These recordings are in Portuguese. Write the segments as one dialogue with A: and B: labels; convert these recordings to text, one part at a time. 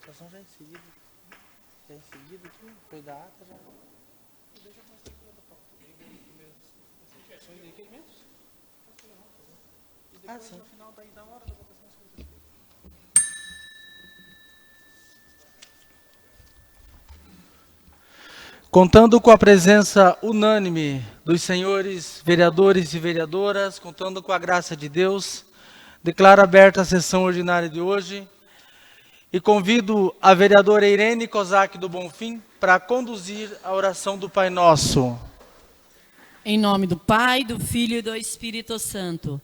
A: votação já em seguida. Já em seguida aqui, foi da ata já. Deixa eu mostrar aqui da pauta. São os requerimentos? E depois no final daí da hora da votação você vai. Contando com a presença unânime dos senhores vereadores e vereadoras, contando com a graça de Deus, declaro aberta a sessão ordinária de hoje e convido a vereadora Irene Kozak do Bonfim para conduzir a oração do Pai Nosso.
B: Em nome do Pai, do Filho e do Espírito Santo.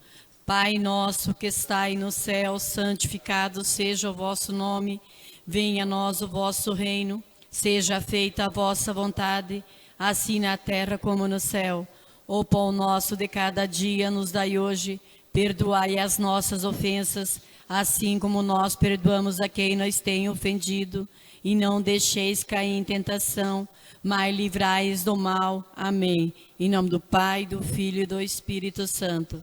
B: Pai nosso que estai no céu, santificado seja o vosso nome. Venha a nós o vosso reino. Seja feita a vossa vontade, assim na terra como no céu. O pão nosso de cada dia nos dai hoje. Perdoai as nossas ofensas, assim como nós perdoamos a quem nos tem ofendido. E não deixeis cair em tentação, mas livrai-os do mal. Amém. Em nome do Pai, do Filho e do Espírito Santo.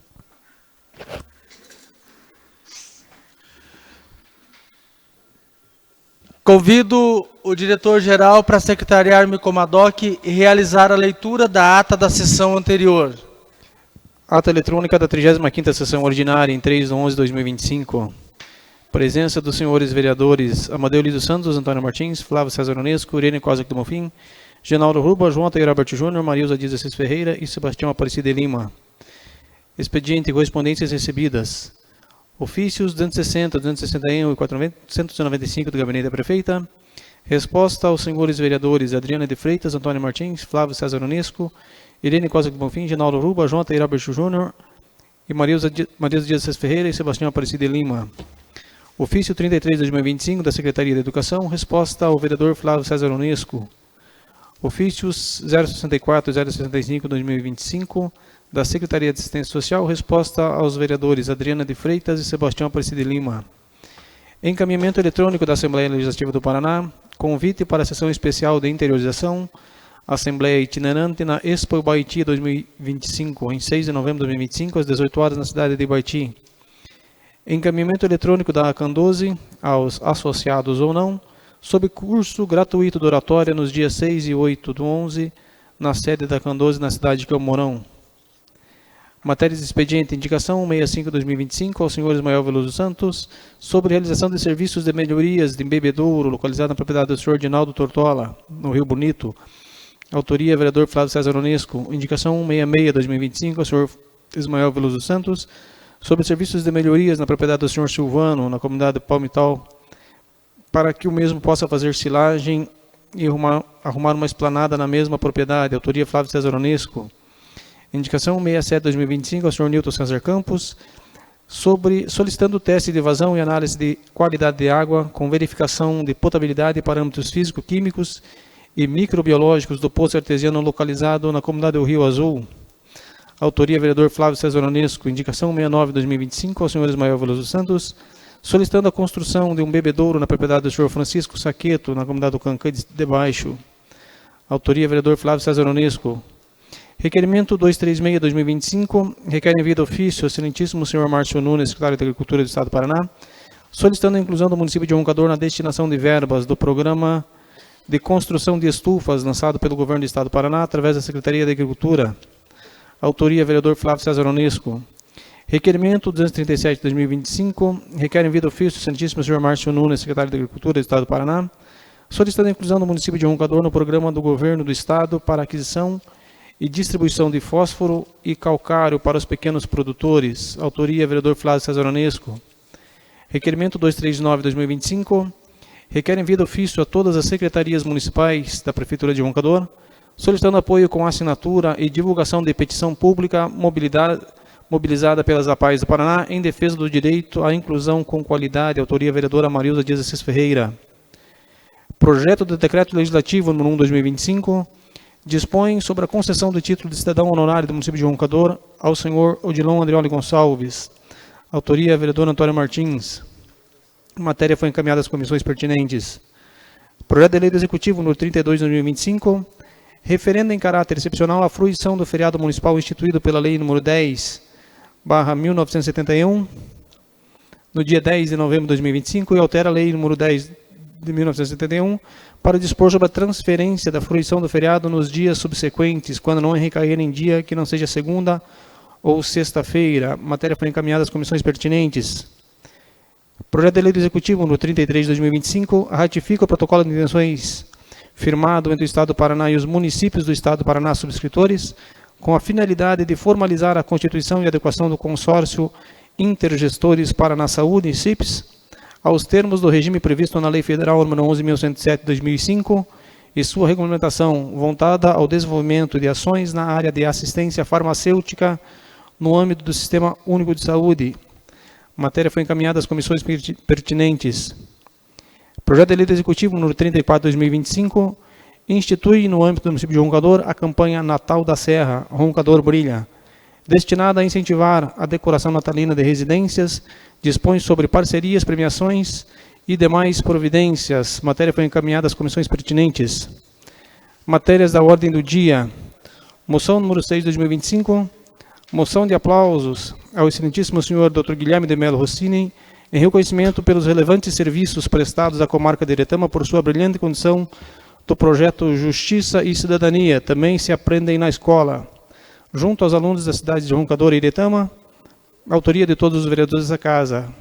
A: Convido o diretor-geral para secretariar-me como ad hoc e realizar a leitura da ata da sessão anterior.
C: Ata eletrônica da 35ª sessão ordinária, em 3/11/2025. Presença dos senhores vereadores Amadeu Lido Santos, Antônio Martins, Flávio César Onesco, Irene Kozak do Bonfim, Genaldo Ruba, João Tair Alberto Júnior, Marilza Dias Assis Ferreira e Sebastião Aparecido de Lima. Expediente, correspondências recebidas. Ofícios 260, 261 e 495 do Gabinete da Prefeita. Resposta aos senhores vereadores Adriana de Freitas, Antônio Martins, Flávio César Onesco, Irene Kozak do Bonfim, Genaldo Ruba, João Tair Alberto Júnior e Marilza Dias Assis Ferreira e Sebastião Aparecido de Lima. Ofício 33/2025 da Secretaria de Educação. Resposta ao vereador Flávio César Onesco. Ofícios 064 e 065/2025 da Secretaria de Assistência Social. Resposta aos vereadores Adriana de Freitas e Sebastião Aparecido de Lima. Encaminhamento eletrônico da Assembleia Legislativa do Paraná. Convite para a sessão especial de interiorização. Assembleia itinerante na Expo Ibaiti 2025, em 6 de novembro de 2025, às 18 horas, na cidade de Ibaiti. Encaminhamento eletrônico da ACAN 12 aos associados ou não, sob curso gratuito de oratória nos dias 6 e 8/11, na sede da ACAN 12, na cidade de Campo Mourão. Matérias de expediente, indicação 165/2025 aos senhores Maior Veloso Santos, sobre realização de serviços de melhorias de bebedouro, localizado na propriedade do senhor Dinaldo Tortola, no Rio Bonito. Autoria, vereador Flávio César Onesco. Indicação 166/2025 ao senhor Ismael Veloso Santos, sobre serviços de melhorias na propriedade do senhor Silvano, na comunidade de Palmital, para que o mesmo possa fazer silagem e arrumar uma esplanada na mesma propriedade. Autoria, Flávio César Onesco. Indicação 167/2025 ao senhor Nilton César Campos, sobre solicitando teste de vazão e análise de qualidade de água, com verificação de potabilidade e parâmetros físico-químicos e microbiológicos do poço artesiano localizado na comunidade do Rio Azul. Autoria, vereador Flávio César Onesco. Indicação 69/2025 ao senhor Ismael Veloso Santos, solicitando a construção de um bebedouro na propriedade do senhor Francisco Saqueto, na comunidade do Cancã de Baixo. Autoria, vereador Flávio César Onesco. Requerimento 236/2025, requer em vida ofício ao excelentíssimo senhor Márcio Nunes, secretário de Agricultura do Estado do Paraná, solicitando a inclusão do município de Roncador na destinação de verbas do programa de construção de estufas lançado pelo governo do Estado do Paraná através da Secretaria de Agricultura. Autoria, vereador Flávio César Onesco. Requerimento 237/2025, requer em vida ofício ao excelentíssimo senhor Márcio Nunes, secretário de Agricultura do Estado do Paraná, solicitando a inclusão do município de Roncador no programa do governo do Estado para aquisição e distribuição de fósforo e calcário para os pequenos produtores. Autoria, vereador Flávio César Onesco. Requerimento 239/2025, requer em vida ofício a todas as secretarias municipais da Prefeitura de Roncador, solicitando apoio com assinatura e divulgação de petição pública mobilizada pelas APAES do Paraná em defesa do direito à inclusão com qualidade. Autoria, vereadora Marilza Dias Assis Ferreira. Projeto de decreto legislativo número 1/2025, dispõe sobre a concessão do título de cidadão honorário do município de Roncador ao senhor Odilon Andreoli Gonçalves. Autoria, vereador Antônio Martins. A matéria foi encaminhada às comissões pertinentes. Projeto de lei do Executivo número 32/2025, referendo em caráter excepcional a fruição do feriado municipal instituído pela lei número 10/1971, no dia 10 de novembro de 2025, e altera a lei número 10 de 1971, para dispor sobre a transferência da fruição do feriado nos dias subsequentes, quando não recair em dia que não seja segunda ou sexta-feira. A matéria foi encaminhada às comissões pertinentes. Projeto de Lei do Executivo, no 33 de 2025, ratifica o protocolo de intenções firmado entre o Estado do Paraná e os municípios do Estado do Paraná subscritores, com a finalidade de formalizar a constituição e adequação do consórcio Intergestores Paraná Saúde, CIPS, aos termos do regime previsto na Lei Federal nº 11.107 de 2005 e sua regulamentação voltada ao desenvolvimento de ações na área de assistência farmacêutica no âmbito do Sistema Único de Saúde. A matéria foi encaminhada às comissões pertinentes. Projeto de Lei do Executivo número 34 de 2025 institui no âmbito do município de Roncador a campanha Natal da Serra, Roncador Brilha, destinada a incentivar a decoração natalina de residências, dispõe sobre parcerias, premiações e demais providências. A matéria foi encaminhada às comissões pertinentes. Matérias da ordem do dia. Moção número 6 de 2025. Moção de aplausos ao excelentíssimo senhor Dr. Guilherme de Mello Rossini, em reconhecimento pelos relevantes serviços prestados à comarca de Iretama por sua brilhante condução do projeto Justiça e Cidadania, também se aprendem na escola. Junto aos alunos da cidade de Roncador e Iretama, autoria de todos os vereadores da casa.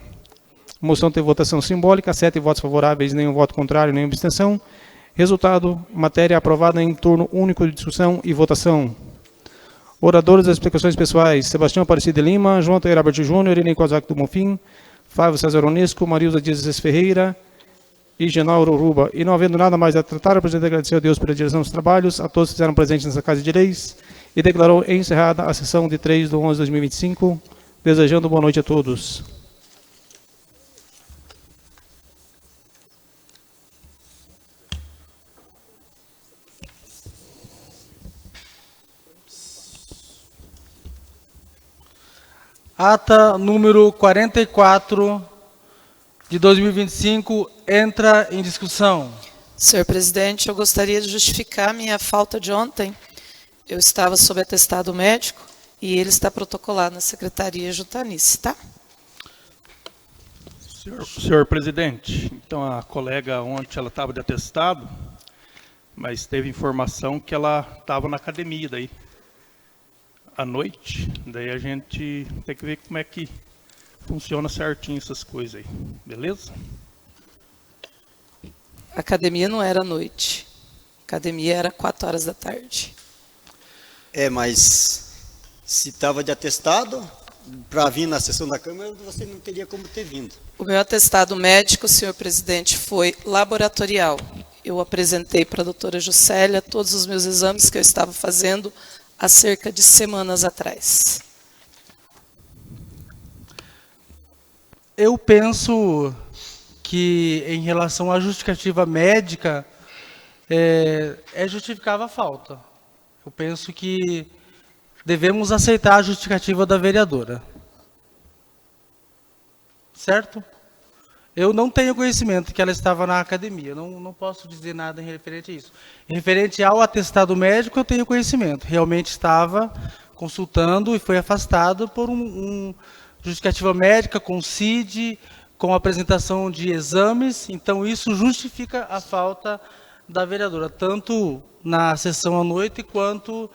C: A moção teve votação simbólica, 7 votos favoráveis, nenhum voto contrário, nenhuma abstenção. Resultado, matéria aprovada em turno único de discussão e votação. Oradores das explicações pessoais: Sebastião Aparecido de Lima, João Taylor Albert Júnior, Irene Kozak do Bonfim, Flávio César Onesco, Marilza Dias Ferreira e Genauro Ruba. E não havendo nada mais a tratar, o presidente agradeceu a Deus pela direção dos trabalhos, a todos que fizeram presentes nessa Casa de Leis, e declarou encerrada a sessão de 3 de 11 de 2025, desejando boa noite a todos.
A: Ata número 44 de 2025 entra em discussão.
D: Senhor presidente, eu gostaria de justificar minha falta de ontem. Eu estava sob atestado médico e ele está protocolado na Secretaria Jutanice, tá?
E: Senhor presidente, então a colega ontem ela estava de atestado, mas teve informação que ela estava na academia daí, à noite. Daí a gente tem que ver como é que funciona certinho essas coisas aí, beleza?
D: A academia não era à noite. A academia era 4 horas da tarde.
F: Mas se estava de atestado, para vir na sessão da Câmara, você não teria como ter vindo.
D: O meu atestado médico, senhor presidente, foi laboratorial. Eu apresentei para a doutora Juscelia todos os meus exames que eu estava fazendo há cerca de semanas atrás.
A: Eu penso que, em relação à justificativa médica, é justificável a falta. Eu penso que devemos aceitar a justificativa da vereadora. Certo? Eu não tenho conhecimento que ela estava na academia. Não posso dizer nada em referente a isso. Em referente ao atestado médico, eu tenho conhecimento. Realmente estava consultando e foi afastado por justificativa médica, com CID, com apresentação de exames. Então, isso justifica a falta da vereadora, tanto na sessão à noite quanto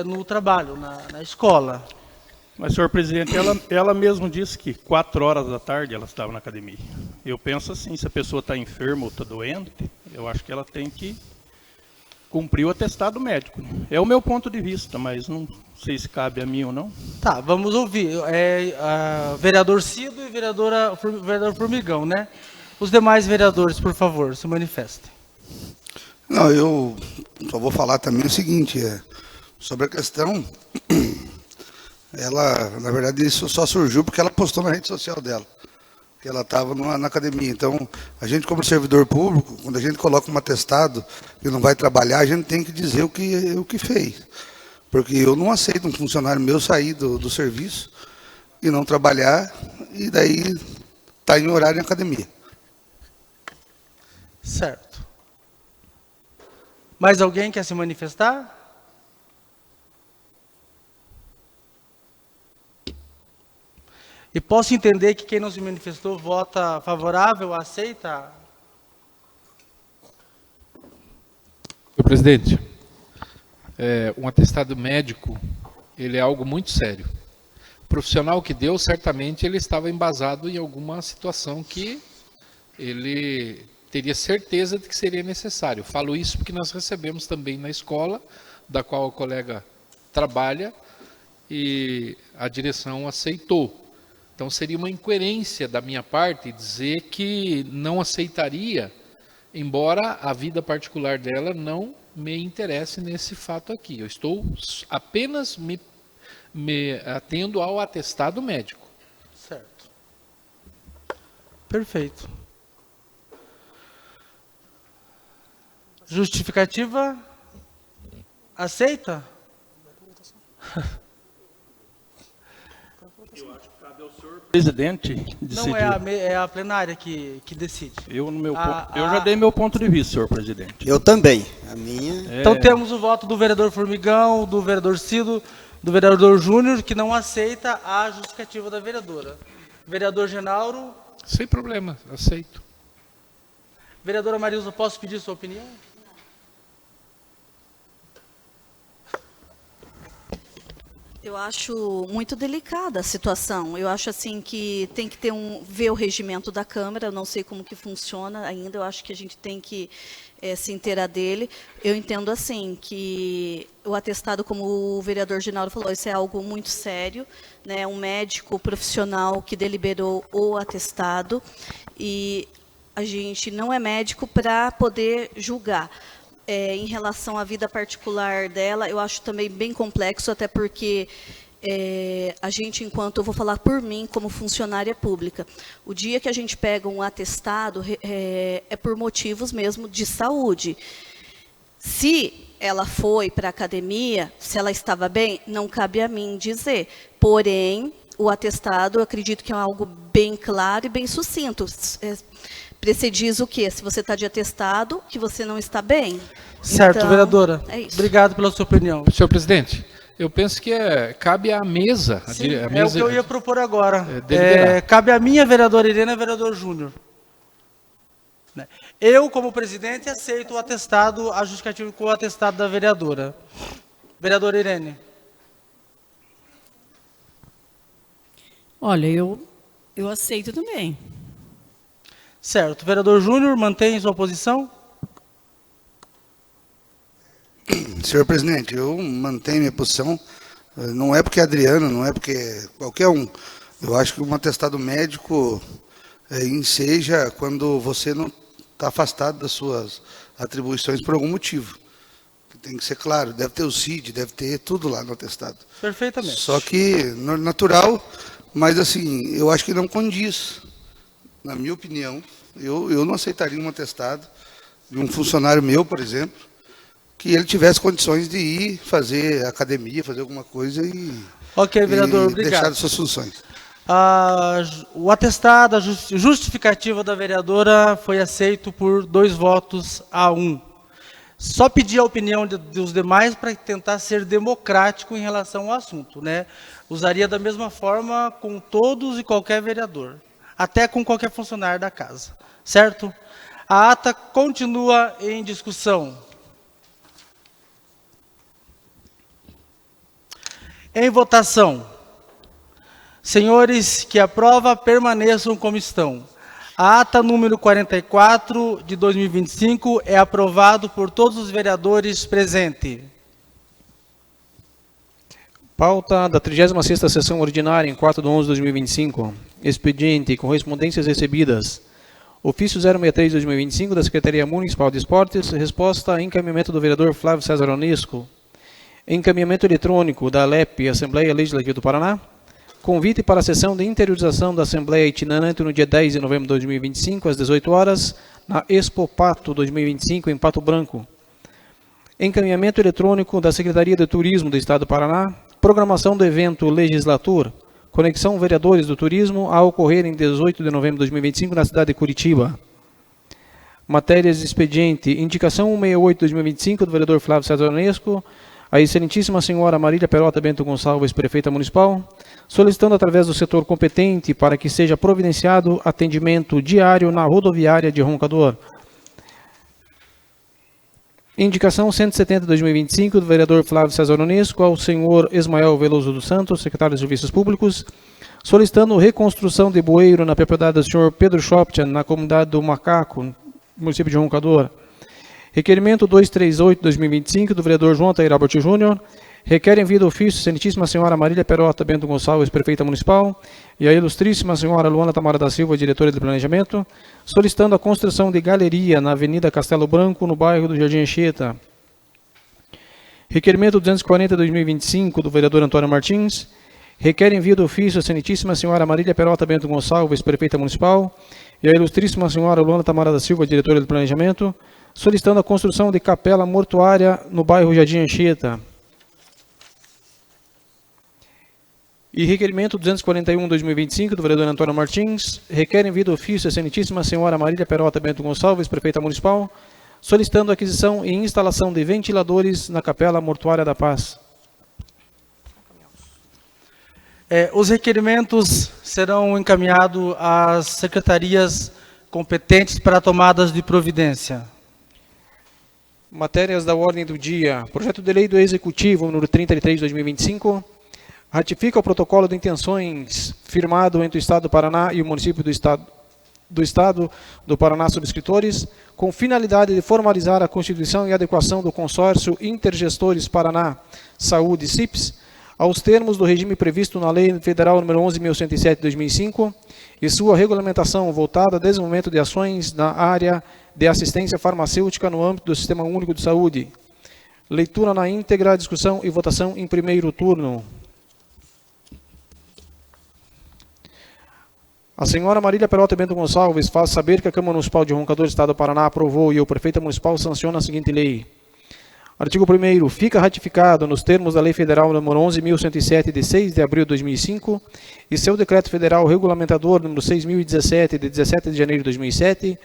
A: no trabalho, na escola.
E: Mas, senhor presidente, ela mesma disse que 4 horas da tarde ela estava na academia. Eu penso assim, se a pessoa está enferma ou está doente, eu acho que ela tem que cumprir o atestado médico. É o meu ponto de vista, mas não sei se cabe a mim ou não.
A: Tá, vamos ouvir. Vereador Cido e vereador Formigão, né? Os demais vereadores, por favor, se manifestem.
G: Não, eu só vou falar também o seguinte, sobre a questão, ela, na verdade, isso só surgiu porque ela postou na rede social dela, que ela estava na academia. Então, a gente como servidor público, quando a gente coloca um atestado e não vai trabalhar, a gente tem que dizer o que fez. Porque eu não aceito um funcionário meu sair do serviço e não trabalhar, e daí está em horário em academia.
A: Certo. Mais alguém quer se manifestar? E posso entender que quem não se manifestou vota favorável, aceita
H: Senhor presidente, um atestado médico, ele é algo muito sério. O profissional que deu, certamente ele estava embasado em alguma situação que ele teria certeza de que seria necessário. Falo isso porque nós recebemos também na escola, da qual o colega trabalha, e a direção aceitou. Então seria uma incoerência da minha parte dizer que não aceitaria, embora a vida particular dela não me interesse nesse fato aqui. Eu estou apenas me atendo ao atestado médico.
A: Certo. Perfeito. Justificativa? Aceita?
E: Presidente,
A: Não é a plenária que decide.
E: Eu já dei meu ponto de vista, senhor presidente.
F: Eu também. A minha...
A: Então temos o voto do vereador Formigão, do vereador Cido, do vereador Júnior, que não aceita a justificativa da vereadora. Vereador Genauro.
H: Sem problema, aceito.
A: Vereadora Marilza, posso pedir sua opinião?
I: Eu acho muito delicada a situação. Eu acho assim que tem que ter ver o regimento da Câmara. Eu não sei como que funciona ainda. Eu acho que a gente tem que se inteirar dele. Eu entendo assim que o atestado, como o vereador Ginaldo falou, isso é algo muito sério, né? Um médico profissional que deliberou o atestado e a gente não é médico para poder julgar. Em relação à vida particular dela, eu acho também bem complexo, até porque a gente, eu vou falar por mim, como funcionária pública, o dia que a gente pega um atestado, é por motivos mesmo de saúde. Se ela foi para a academia, se ela estava bem, não cabe a mim dizer. Porém, o atestado, eu acredito que é algo bem claro e bem sucinto. Prediz o quê? Se você está de atestado, que você não está bem.
A: Certo,
I: então,
A: vereadora.
I: É isso.
A: Obrigado pela sua opinião.
H: Senhor presidente, eu penso que cabe à mesa.
A: Sim,
H: a
A: é
H: mesa,
A: o que eu ia propor agora.
H: deliberar.
A: Cabe a minha, vereadora Irene, e vereador Júnior. Eu, como presidente, aceito o atestado, a justificativa com o atestado da vereadora. Vereadora Irene.
B: Olha, eu aceito também.
A: Certo. Vereador Júnior, mantém sua posição?
G: Senhor presidente, eu mantenho minha posição. Não é porque é Adriano, não é porque qualquer um. Eu acho que um atestado médico enseja quando você não está afastado das suas atribuições por algum motivo. Tem que ser claro, deve ter o CID, deve ter tudo lá no atestado.
A: Perfeitamente.
G: Só que natural, mas assim, eu acho que não condiz. Na minha opinião, eu não aceitaria um atestado de um funcionário meu, por exemplo, que ele tivesse condições de ir fazer academia, fazer alguma coisa e,
A: ok, vereador,
G: e
A: obrigado.
G: deixar de suas funções.
A: O atestado, a justificativa da vereadora foi aceito por 2 votos a 1. Só pedir a opinião dos demais para tentar ser democrático em relação ao assunto, né? Usaria da mesma forma com todos e qualquer vereador, até com qualquer funcionário da casa, certo? A ata continua em discussão. Em votação. Senhores que aprova, permaneçam como estão. A ata número 44 de 2025 é aprovado por todos os vereadores presentes.
C: Pauta da 36ª sessão ordinária em 4/11/2025. Expediente, correspondências recebidas. Ofício 063/2025 da Secretaria Municipal de Esportes. Resposta, encaminhamento do vereador Flávio César Onesco. Encaminhamento eletrônico da ALEP, Assembleia Legislativa do Paraná. Convite para a sessão de interiorização da Assembleia itinerante no dia 10 de novembro de 2025, às 18 horas, na Expo Pato 2025, em Pato Branco. Encaminhamento eletrônico da Secretaria de Turismo do Estado do Paraná. Programação do evento Legislatur, Conexão Vereadores do Turismo, a ocorrer em 18 de novembro de 2025, na cidade de Curitiba. Matérias de expediente, indicação 168/2025 do vereador Flávio César Onesco, a excelentíssima senhora Marília Perota Bento Gonçalves, prefeita municipal, solicitando através do setor competente para que seja providenciado atendimento diário na rodoviária de Roncador. Indicação 170/2025 do vereador Flávio César Onesco ao senhor Ismael Veloso dos Santos, secretário de Serviços Públicos, solicitando reconstrução de bueiro na propriedade do senhor Pedro Schoptian, na comunidade do Macaco, município de Roncador. Requerimento 238/2025 do vereador João Tair Albert Júnior, requer envio do ofício Excelentíssima Senhora Marília Perota Bento Gonçalves, prefeita municipal, e a Ilustríssima Senhora Luana Tamara da Silva, diretora de planejamento, solicitando a construção de galeria na Avenida Castelo Branco, no bairro do Jardim Anchieta. Requerimento 240/2025 do vereador Antônio Martins, requer envio do ofício Excelentíssima Senhora Marília Perota Bento Gonçalves, prefeita municipal, e a Ilustríssima Senhora Luana Tamara da Silva, diretora de planejamento, solicitando a construção de capela mortuária no bairro Jardim Anchieta. E requerimento 241/2025 do vereador Antônio Martins, requer envio do ofício a Excelentíssima Senhora Marília Perota Bento Gonçalves, prefeita municipal, solicitando a aquisição e instalação de ventiladores na Capela Mortuária da Paz.
A: Os requerimentos serão encaminhados às secretarias competentes para tomadas de providência.
C: Matérias da ordem do dia. Projeto de lei do Executivo, número 33/2025, ratifica o protocolo de intenções firmado entre o Estado do Paraná e o município do Estado do Paraná subscritores, com finalidade de formalizar a constituição e adequação do consórcio Intergestores Paraná Saúde CIPS aos termos do regime previsto na Lei Federal nº 11.107 de 2005 e sua regulamentação voltada ao desenvolvimento de ações na área de assistência farmacêutica no âmbito do Sistema Único de Saúde. Leitura na íntegra, discussão e votação em primeiro turno. A senhora Marília Perota Bento Gonçalves faz saber que a Câmara Municipal de Roncador, Estado do Paraná, aprovou e o prefeito municipal sanciona a seguinte lei. Artigo 1º. Fica ratificado nos termos da Lei Federal nº 11.107 de 6 de abril de 2005 e seu Decreto Federal Regulamentador nº 6.017 de 17 de janeiro de 2007,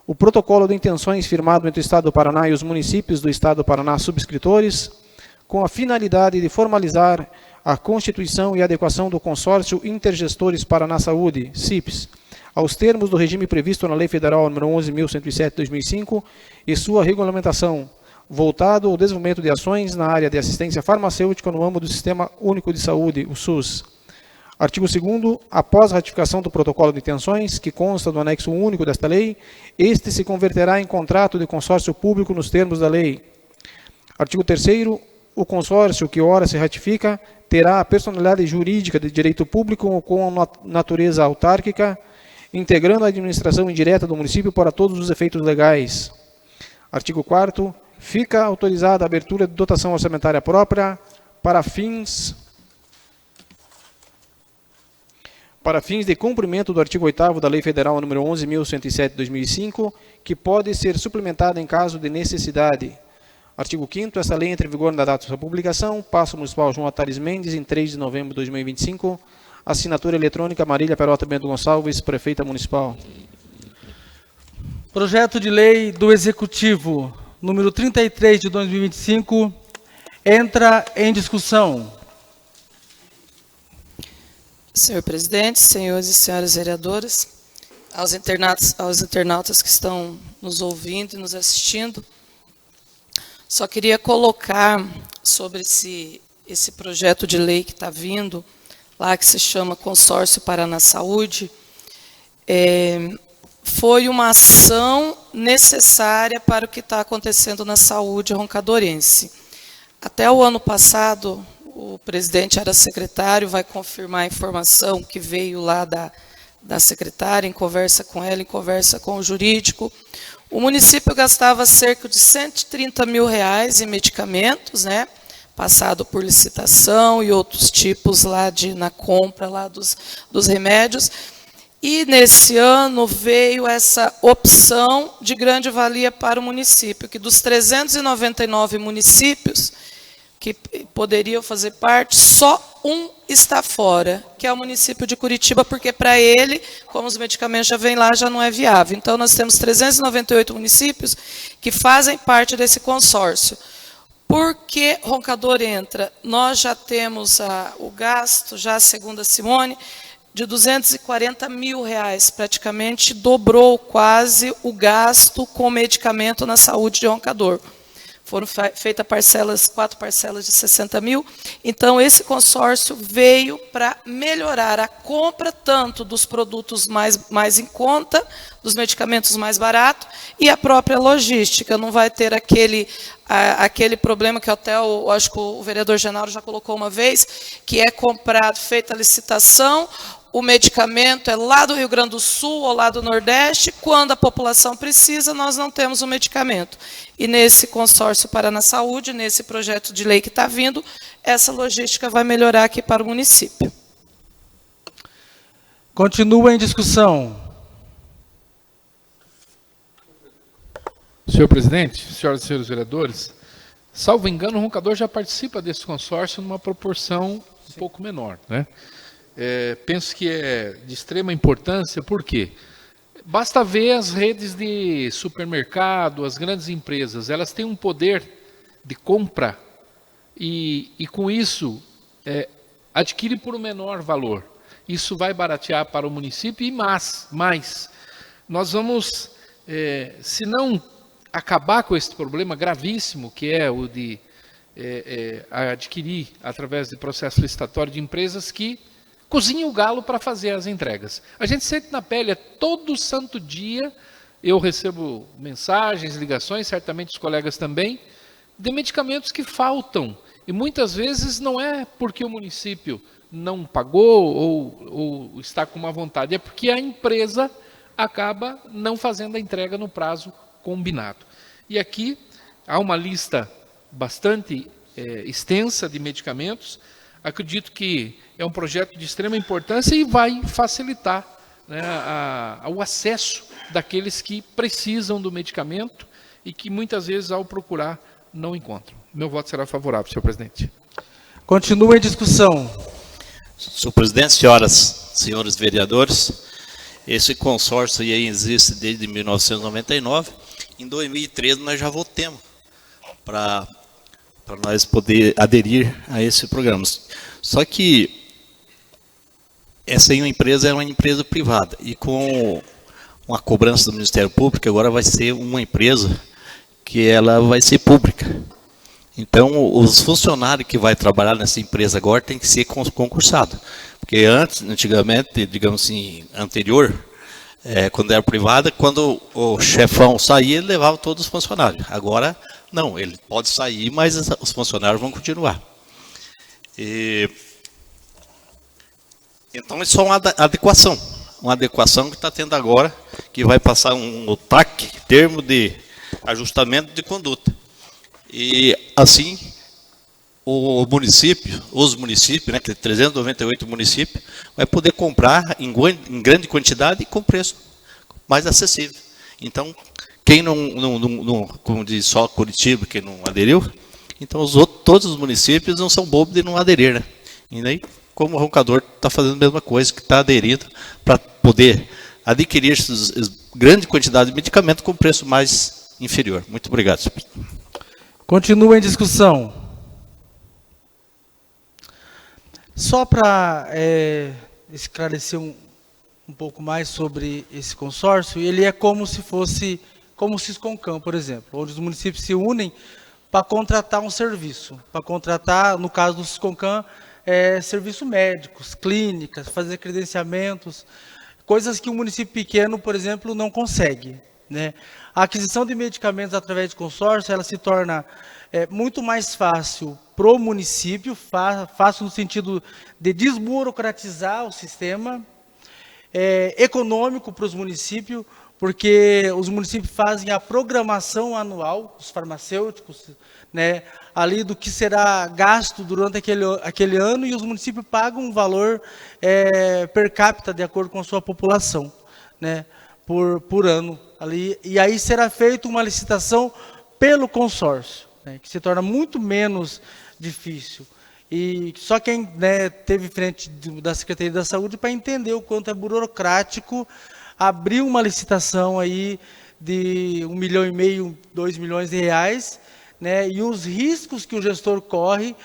C: o protocolo de intenções firmado entre o Estado do Paraná e os municípios do Estado do Paraná subscritores, com a finalidade de formalizar a constituição e adequação do Consórcio Intergestores Paraná Saúde, CIPS, aos termos do regime previsto na Lei Federal nº 11.107 de 2005 e sua regulamentação, voltado ao desenvolvimento de ações na área de assistência farmacêutica no âmbito do Sistema Único de Saúde, o SUS. Artigo 2º. Após a ratificação do protocolo de intenções, que consta do anexo único desta lei, este se converterá em contrato de consórcio público nos termos da lei. Artigo 3º. O consórcio que ora se ratifica terá a personalidade jurídica de direito público ou com natureza autárquica, integrando a administração indireta do município para todos os efeitos legais. Artigo 4º. Fica autorizada a abertura de dotação orçamentária própria para fins de cumprimento do artigo 8º da Lei Federal nº 11.107 de 2005, que pode ser suplementada em caso de necessidade. Artigo 5º. Esta lei entra em vigor na data de sua publicação. Passo Municipal João Atares Mendes, em 3 de novembro de 2025. Assinatura eletrônica Marília Perota Bento Gonçalves, prefeita municipal.
A: Projeto de lei do Executivo, número 33 de 2025, entra em discussão.
D: Senhor presidente, senhores e senhoras vereadoras, aos internautas que estão nos ouvindo e nos assistindo, só queria colocar sobre esse projeto de lei que está vindo, lá que se chama Consórcio Paraná Saúde, foi uma ação necessária para o que está acontecendo na saúde roncadorense. Até o ano passado, o presidente era secretário, vai confirmar a informação que veio lá da secretária, em conversa com ela, em conversa com o jurídico. O município gastava cerca de R$130 mil em medicamentos, né, passado por licitação e outros tipos lá na compra lá dos remédios. E nesse ano veio essa opção de grande valia para o município, que dos 399 municípios que poderiam fazer parte, só um está fora, que é o município de Curitiba, porque para ele, como os medicamentos já vêm lá, já não é viável. Então, nós temos 398 municípios que fazem parte desse consórcio. Por que Roncador entra? Nós já temos o gasto, já segundo a Simone, de R$240 mil, praticamente dobrou quase o gasto com medicamento na saúde de Roncador. Foram feitas parcelas, 4 parcelas de 60 mil. Então, esse consórcio veio para melhorar a compra tanto dos produtos mais em conta, dos medicamentos mais baratos, e a própria logística. Não vai ter aquele problema que até acho que o vereador Genaro já colocou uma vez, que é comprado, feita a licitação, o medicamento é lá do Rio Grande do Sul ou lá do Nordeste, quando a população precisa, nós não temos o medicamento. E nesse consórcio Paraná Saúde, nesse projeto de lei que está vindo, essa logística vai melhorar aqui para o município.
A: Continua em discussão.
H: Senhor presidente, senhoras e senhores vereadores, salvo engano, o Roncador já participa desse consórcio numa proporção um pouco menor, né? Penso que é de extrema importância, por quê? Basta ver as redes de supermercado, as grandes empresas, elas têm um poder de compra e com isso adquire por um menor valor. Isso vai baratear para o município e mais nós vamos, se não acabar com esse problema gravíssimo, que é o de adquirir, através de processo licitatório, de empresas que cozinham o galo para fazer as entregas. A gente sente na pele, todo santo dia, eu recebo mensagens, ligações, certamente os colegas também, de medicamentos que faltam. E muitas vezes não é porque o município não pagou ou está com má vontade, é porque a empresa acaba não fazendo a entrega no prazo combinado. E aqui há uma lista bastante extensa de medicamentos. Acredito que é um projeto de extrema importância e vai facilitar, né, o acesso daqueles que precisam do medicamento e que muitas vezes, ao procurar, não encontram. Meu voto será favorável, senhor presidente.
A: Continua em discussão.
J: Senhor presidente, senhoras e senhores vereadores, esse consórcio aí existe desde 1999. Em 2013 nós já votamos para nós poder aderir a esse programa. Só que essa aí é uma empresa privada e com uma cobrança do Ministério Público agora vai ser uma empresa que ela vai ser pública. Então os funcionários que vai trabalhar nessa empresa agora tem que ser concursado, porque antigamente, digamos assim, anterior, quando era privada, quando o chefão saía, ele levava todos os funcionários. Agora não, ele pode sair, mas os funcionários vão continuar. Então, isso é uma adequação que está tendo agora, que vai passar um TAC, termo de ajustamento de conduta. E, assim, os municípios, né, que 398 municípios, vai poder comprar em grande quantidade e com preço mais acessível. Então, quem não como diz só Curitiba, que não aderiu, então todos os municípios não são bobos de não aderir, né? E daí, como o Roncador está fazendo a mesma coisa, que está aderindo para poder adquirir grande quantidade de medicamento com preço mais inferior. Muito obrigado, senhor presidente.
A: Continua em discussão. Só para esclarecer um pouco mais sobre esse consórcio, ele é como se fosse, como o Sisconcam, por exemplo, onde os municípios se unem para contratar um serviço. Para contratar, no caso do Sisconcam, serviços médicos, clínicas, fazer credenciamentos, coisas que um município pequeno, por exemplo, não consegue, né? A aquisição de medicamentos através de consórcio, ela se torna muito mais fácil para o município, fácil no sentido de desburocratizar o sistema, econômico para os municípios, porque os municípios fazem a programação anual, os farmacêuticos, né, ali do que será gasto durante aquele ano, e os municípios pagam um valor per capita, de acordo com a sua população, né, por ano. Ali, e aí será feita uma licitação pelo consórcio, né, que se torna muito menos difícil. E só quem, né, teve frente da Secretaria da Saúde para entender o quanto é burocrático abrir uma licitação aí de 1,5 milhão, 2 milhões de reais, né, e os riscos que o gestor corre,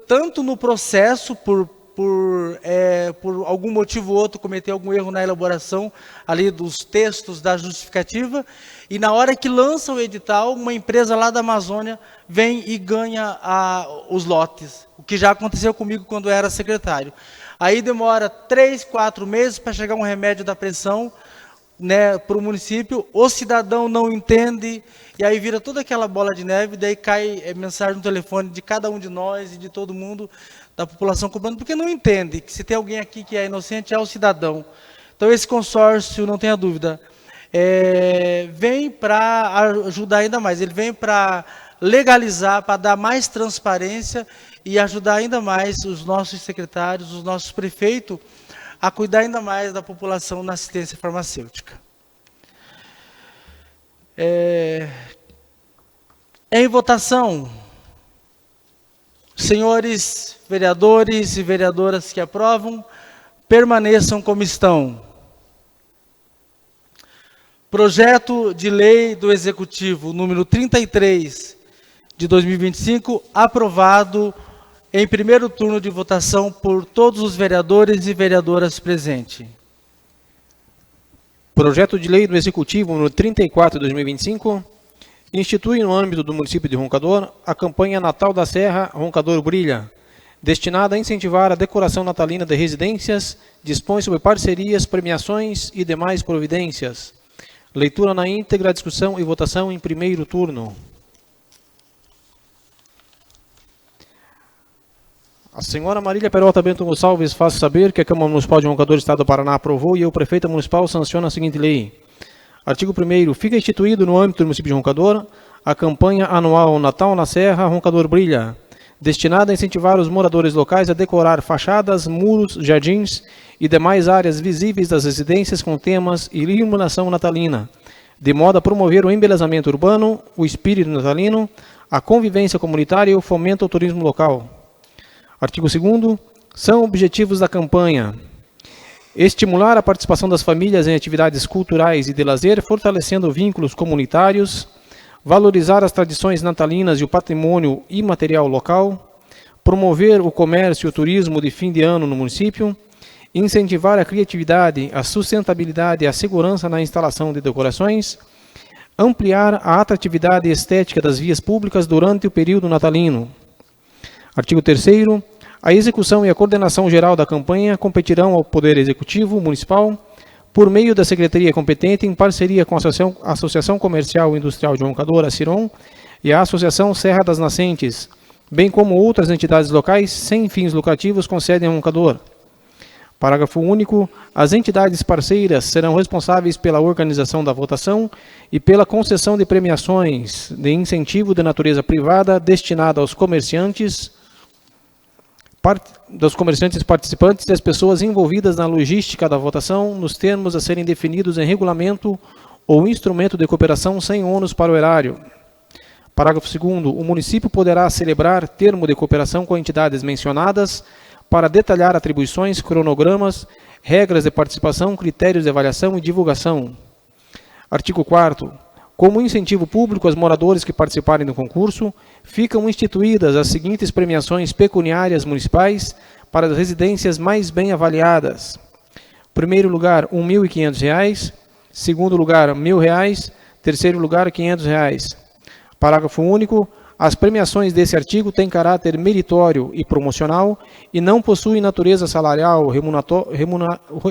A: tanto no processo por por algum motivo ou outro, cometer algum erro na elaboração ali dos textos da justificativa, e na hora que lança o edital, uma empresa lá da Amazônia vem e ganha os lotes, o que já aconteceu comigo quando eu era secretário. Aí demora 3, 4 meses para chegar um remédio da pressão, né, para o município, o cidadão não entende, e aí vira toda aquela bola de neve, daí cai mensagem no telefone de cada um de nós e de todo mundo, da população cobrando, porque não entende que se tem alguém aqui que é inocente, é o cidadão. Então esse consórcio, não tenha dúvida, vem para ajudar ainda mais, ele vem para legalizar, para dar mais transparência e ajudar ainda mais os nossos secretários, os nossos prefeitos, a cuidar ainda mais da população na assistência farmacêutica. Em votação, senhores vereadores e vereadoras que aprovam, permaneçam como estão. Projeto de lei do Executivo, número 33, de 2025, aprovado em primeiro turno de votação por todos os vereadores e vereadoras presentes.
C: Projeto de lei do Executivo número 34 de 2025 institui no âmbito do município de Roncador a campanha Natal da Serra Roncador Brilha, destinada a incentivar a decoração natalina de residências, dispõe sobre parcerias, premiações e demais providências. Leitura na íntegra, discussão e votação em primeiro turno. A senhora Marília Peralta Bento Gonçalves faz saber que a Câmara Municipal de Roncador, Estado do Paraná, aprovou e o prefeito municipal sanciona a seguinte lei. Artigo 1º. Fica instituído no âmbito do município de Roncador a campanha anual Natal na Serra Roncador Brilha, destinada a incentivar os moradores locais a decorar fachadas, muros, jardins e demais áreas visíveis das residências com temas e iluminação natalina, de modo a promover o embelezamento urbano, o espírito natalino, a convivência comunitária e o fomento ao turismo local. Artigo 2º. São objetivos da campanha: estimular a participação das famílias em atividades culturais e de lazer, fortalecendo vínculos comunitários, valorizar as tradições natalinas e o patrimônio imaterial local, promover o comércio e o turismo de fim de ano no município, incentivar a criatividade, a sustentabilidade e a segurança na instalação de decorações, ampliar a atratividade estética das vias públicas durante o período natalino. Artigo 3º. A execução e a coordenação geral da campanha competirão ao Poder Executivo Municipal por meio da Secretaria competente em parceria com a Associação Comercial e Industrial de Roncador, a CIROM, e a Associação Serra das Nascentes, bem como outras entidades locais sem fins lucrativos com sede em Roncador. Parágrafo único. As entidades parceiras serão responsáveis pela organização da votação e pela concessão de premiações de incentivo de natureza privada destinada aos comerciantes participantes e as pessoas envolvidas na logística da votação, nos termos a serem definidos em regulamento ou instrumento de cooperação sem ônus para o erário. Parágrafo 2º. O município poderá celebrar termo de cooperação com entidades mencionadas para detalhar atribuições, cronogramas, regras de participação, critérios de avaliação e divulgação. Artigo 4º. Como incentivo público aos moradores que participarem do concurso, ficam instituídas as seguintes premiações pecuniárias municipais para as residências mais bem avaliadas. Primeiro lugar, R$ 1.500. Segundo lugar, R$ 1.000. Terceiro lugar, R$ 500. Parágrafo único. As premiações desse artigo têm caráter meritório e promocional e não possuem natureza salarial,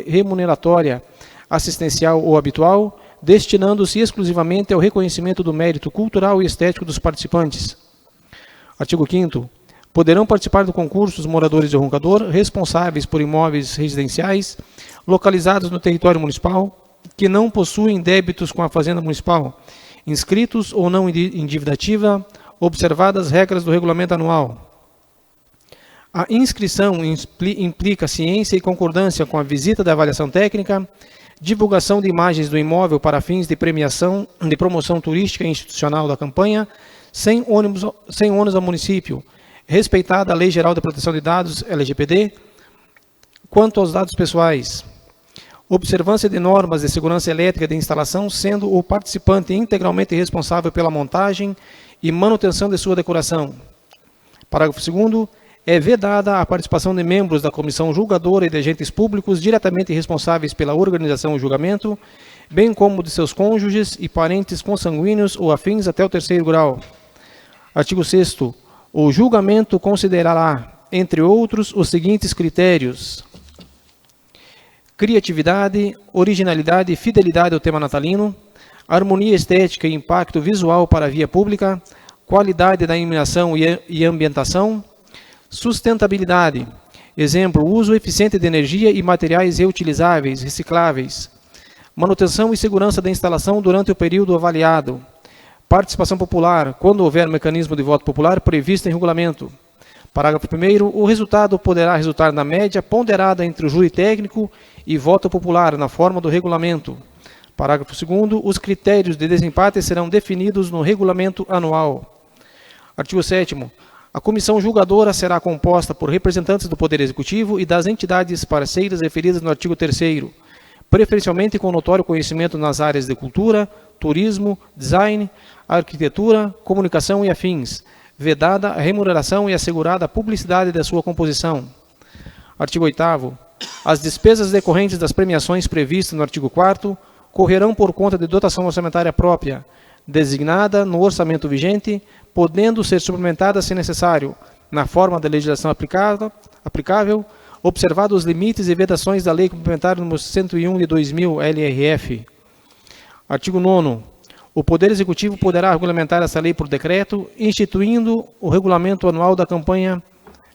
C: remuneratória, assistencial ou habitual, destinando-se exclusivamente ao reconhecimento do mérito cultural e estético dos participantes. Artigo 5º. Poderão participar do concurso os moradores de Roncador responsáveis por imóveis residenciais localizados no território municipal que não possuem débitos com a Fazenda Municipal, inscritos ou não em dívida ativa, observadas regras do regulamento anual. A inscrição implica ciência e concordância com a visita da avaliação técnica, divulgação de imagens do imóvel para fins de premiação de promoção turística e institucional da campanha, sem ônus ao município, respeitada a Lei Geral de Proteção de Dados, LGPD, quanto aos dados pessoais. Observância de normas de segurança elétrica de instalação, sendo o participante integralmente responsável pela montagem e manutenção de sua decoração. Parágrafo 2º. é vedada a participação de membros da comissão julgadora e de agentes públicos diretamente responsáveis pela organização e julgamento, bem como de seus cônjuges e parentes consanguíneos ou afins até o 3º grau. Artigo 6º. O julgamento considerará, entre outros, os seguintes critérios: criatividade, originalidade e fidelidade ao tema natalino, harmonia estética e impacto visual para a via pública, qualidade da iluminação e ambientação, sustentabilidade, exemplo, uso eficiente de energia e materiais reutilizáveis, recicláveis, manutenção e segurança da instalação durante o período avaliado, participação popular, quando houver mecanismo de voto popular previsto em regulamento. Parágrafo 1º. O resultado poderá resultar na média ponderada entre o júri técnico e voto popular, na forma do regulamento. Parágrafo 2º. Os critérios de desempate serão definidos no regulamento anual. Artigo 7º. A comissão julgadora será composta por representantes do Poder Executivo e das entidades parceiras referidas no artigo 3º, preferencialmente com notório conhecimento nas áreas de cultura, turismo, design, arquitetura, comunicação e afins, vedada a remuneração e assegurada a publicidade da sua composição. Artigo 8º. As despesas decorrentes das premiações previstas no artigo 4º correrão por conta de dotação orçamentária própria, designada no orçamento vigente, podendo ser suplementada se necessário, na forma da legislação aplicável, observados os limites e vedações da Lei Complementar nº 101 de 2000, LRF. Artigo 9º. O Poder Executivo poderá regulamentar essa lei por decreto, instituindo o regulamento anual da campanha,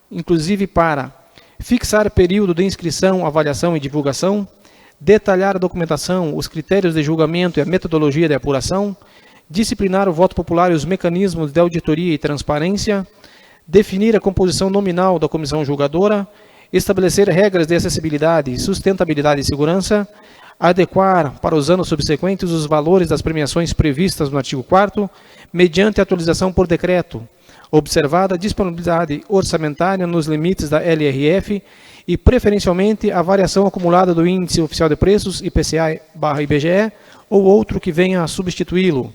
C: inclusive para fixar período de inscrição, avaliação e divulgação, detalhar a documentação, os critérios de julgamento e a metodologia de apuração, disciplinar o voto popular e os mecanismos de auditoria e transparência, definir a composição nominal da comissão julgadora, estabelecer regras de acessibilidade, sustentabilidade e segurança, adequar para os anos subsequentes os valores das premiações previstas no artigo 4º, mediante atualização por decreto, observada a disponibilidade orçamentária nos limites da LRF e, preferencialmente, a variação acumulada do Índice Oficial de Preços, IPCA/IBGE, ou outro que venha a substituí-lo.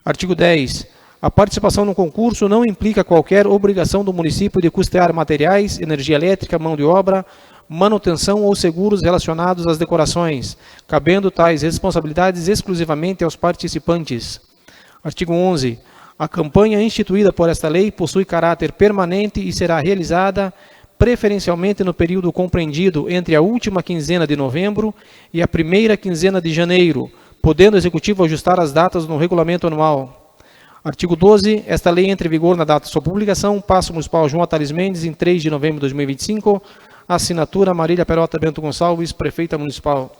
C: Artigo 10. A participação no concurso não implica qualquer obrigação do município de custear materiais, energia elétrica, mão de obra, manutenção ou seguros relacionados às decorações, cabendo tais responsabilidades exclusivamente aos participantes. Artigo 11. A campanha instituída por esta lei possui caráter permanente e será realizada preferencialmente no período compreendido entre a última quinzena de novembro e a primeira quinzena de janeiro, podendo o Executivo ajustar as datas no regulamento anual. Artigo 12. Esta lei entra em vigor na data de sua publicação. Passo Municipal João Atales Mendes, em 3 de novembro de 2025. Assinatura Marília Perota Bento Gonçalves, Prefeita Municipal.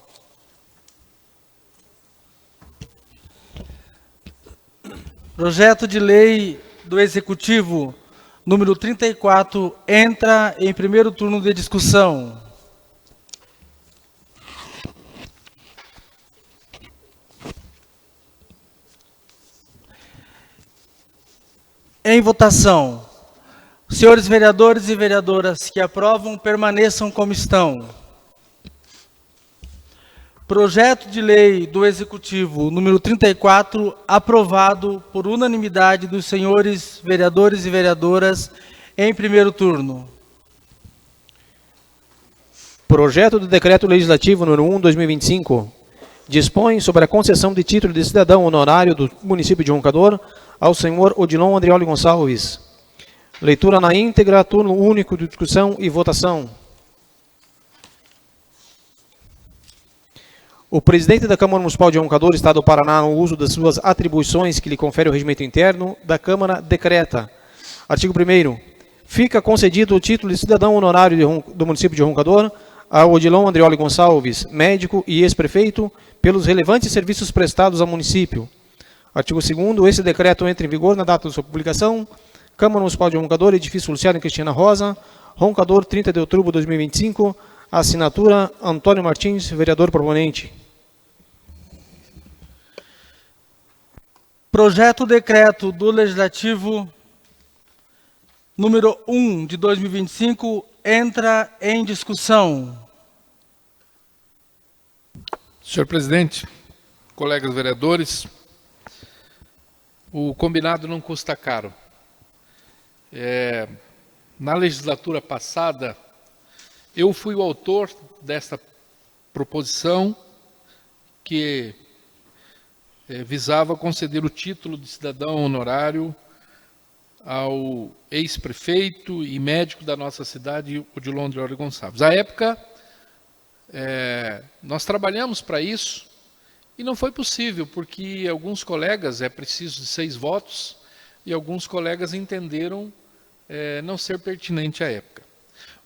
A: Projeto de Lei do Executivo, número 34, entra em primeiro turno de discussão. Em votação. Senhores vereadores e vereadoras que aprovam, permaneçam como estão. Projeto de Lei do Executivo, número 34, aprovado por unanimidade dos senhores vereadores e vereadoras em primeiro turno.
C: Projeto de Decreto Legislativo número 1/2025 dispõe sobre a concessão de título de cidadão honorário do município de Roncador ao senhor Odilon Andrioli Gonçalves. Leitura na íntegra, turno único de discussão e votação. O presidente da Câmara Municipal de Roncador, Estado do Paraná, no uso das suas atribuições que lhe confere o regimento interno da Câmara, decreta. Artigo 1º. Fica concedido o título de cidadão honorário do município de Roncador ao Odilon Andrioli Gonçalves, médico e ex-prefeito, pelos relevantes serviços prestados ao município. Artigo 2º. Esse decreto entra em vigor na data de sua publicação. Câmara Municipal de Roncador, edifício Luciano e Cristina Rosa, Roncador, 30 de outubro de 2025, assinatura Antônio Martins, vereador proponente.
A: Projeto Decreto do Legislativo número 1 de 2025 entra em discussão.
H: Senhor presidente, colegas vereadores, o combinado não custa caro. na legislatura passada, eu fui o autor desta proposição que visava conceder o título de cidadão honorário ao ex-prefeito e médico da nossa cidade, Odilon de Lora Gonçalves. À época, nós trabalhamos para isso e não foi possível, porque alguns colegas, é preciso de 6 votos, e alguns colegas entenderam não ser pertinente à época.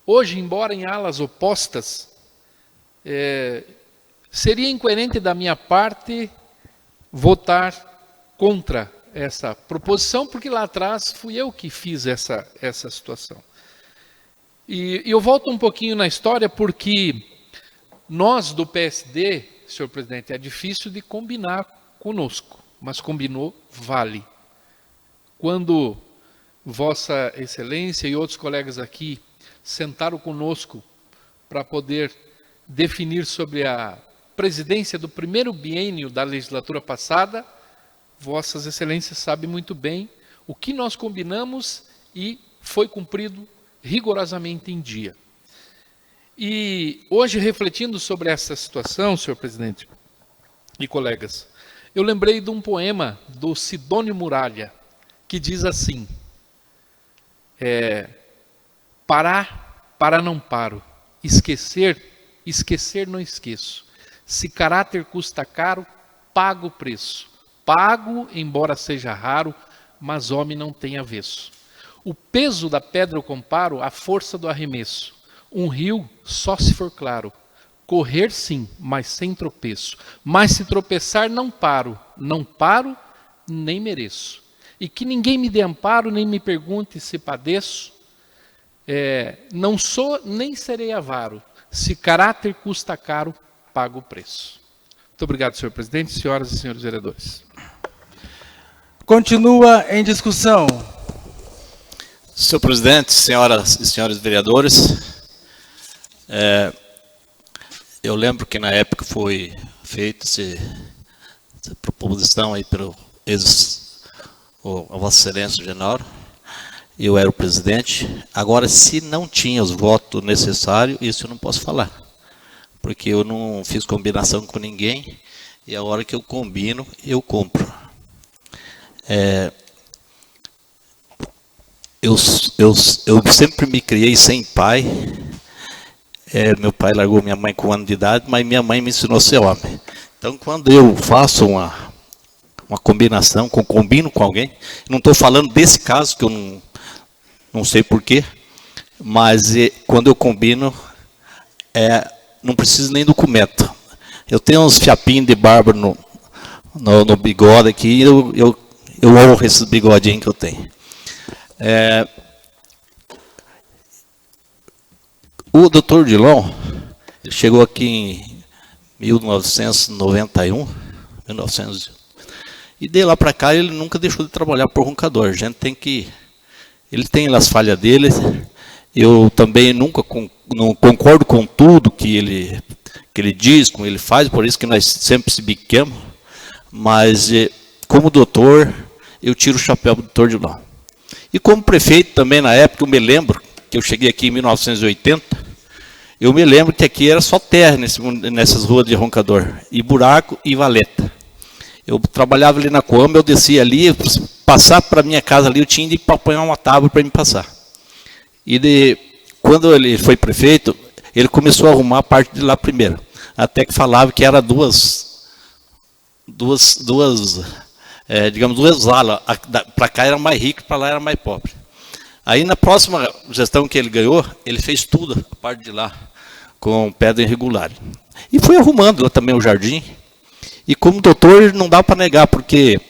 H: Hoje, embora em alas opostas, seria incoerente da minha parte votar contra essa proposição, porque lá atrás fui eu que fiz essa situação. E eu volto um pouquinho na história, porque nós do PSD, senhor presidente, é difícil de combinar conosco, mas combinou, vale. Quando Vossa Excelência e outros colegas aqui sentaram conosco para poder definir sobre a presidência do primeiro biênio da legislatura passada, Vossas Excelências sabem muito bem o que nós combinamos e foi cumprido rigorosamente em dia. E hoje, refletindo sobre essa situação, senhor presidente e colegas, eu lembrei de um poema do Sidônio Muralha, que diz assim: parar não paro, esquecer não esqueço. Se caráter custa caro, pago o preço. Pago, embora seja raro, mas homem não tem avesso. O peso da pedra eu comparo à força do arremesso. Um rio só se for claro. Correr sim, mas sem tropeço. Mas se tropeçar não paro, nem mereço. E que ninguém me dê amparo, nem me pergunte se padeço. Não sou nem serei avaro. Se caráter custa caro, pago o preço. Muito obrigado, senhor presidente, senhoras e senhores vereadores.
A: Continua em discussão.
J: Senhor presidente, senhoras e senhores vereadores, eu lembro que na época foi feita essa proposição aí pelo a Vossa Excelência Genaro, eu era o presidente. Agora, se não tinha os votos necessários, isso eu não posso falar, porque eu não fiz combinação com ninguém, e a hora que eu combino, eu compro. Eu sempre me criei sem pai. Meu pai largou minha mãe com 1 ano de idade, mas minha mãe me ensinou a ser homem. Então, quando eu faço uma combinação, combino com alguém, não estou falando desse caso, que eu não sei porquê, mas quando eu combino, não preciso nem documento. Eu tenho uns fiapinhos de barba no bigode aqui, eu honro esses bigodinhos que eu tenho. O doutor Odilon, ele chegou aqui em 1991, e de lá para cá ele nunca deixou de trabalhar por roncador. A gente tem que... Ele tem as falhas dele, eu também nunca não concordo com tudo que ele diz, como ele faz, por isso que nós sempre se biquemos, mas como doutor, eu tiro o chapéu do doutor Odilon. E como prefeito também, na época, eu me lembro que eu cheguei aqui em 1980, eu me lembro que aqui era só terra nessas ruas de Roncador, e buraco e valeta. Eu trabalhava ali na Coama, eu descia ali, passar para minha casa ali, eu tinha de apanhar uma tábua para me passar. E quando ele foi prefeito, ele começou a arrumar a parte de lá primeiro, até que falava que era duas alas, para cá era mais rico, para lá era mais pobre. Aí na próxima gestão que ele ganhou, ele fez tudo, a parte de lá, com pedra irregular. E foi arrumando lá também o jardim. E como doutor, não dá para negar, porque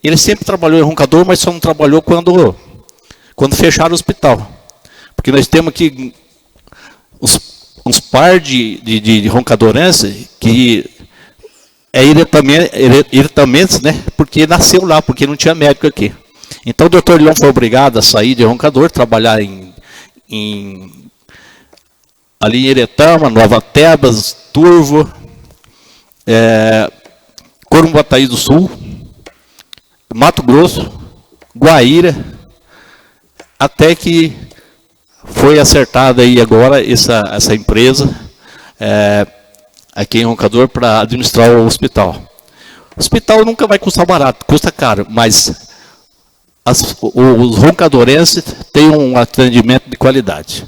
J: ele sempre trabalhou em Roncador, mas só não trabalhou quando fecharam o hospital. Porque nós temos aqui uns par de roncadorenses que diretamente, né? Porque nasceu lá, porque não tinha médico aqui. Então o doutor Leão foi obrigado a sair de Roncador, trabalhar ali em Eretama, Nova Tebas, Turvo, Corumbataí do Sul, Mato Grosso, Guaíra, até que foi acertada aí agora essa empresa aqui em Roncador para administrar o hospital. O hospital nunca vai custar barato, custa caro, mas os roncadorenses têm um atendimento de qualidade.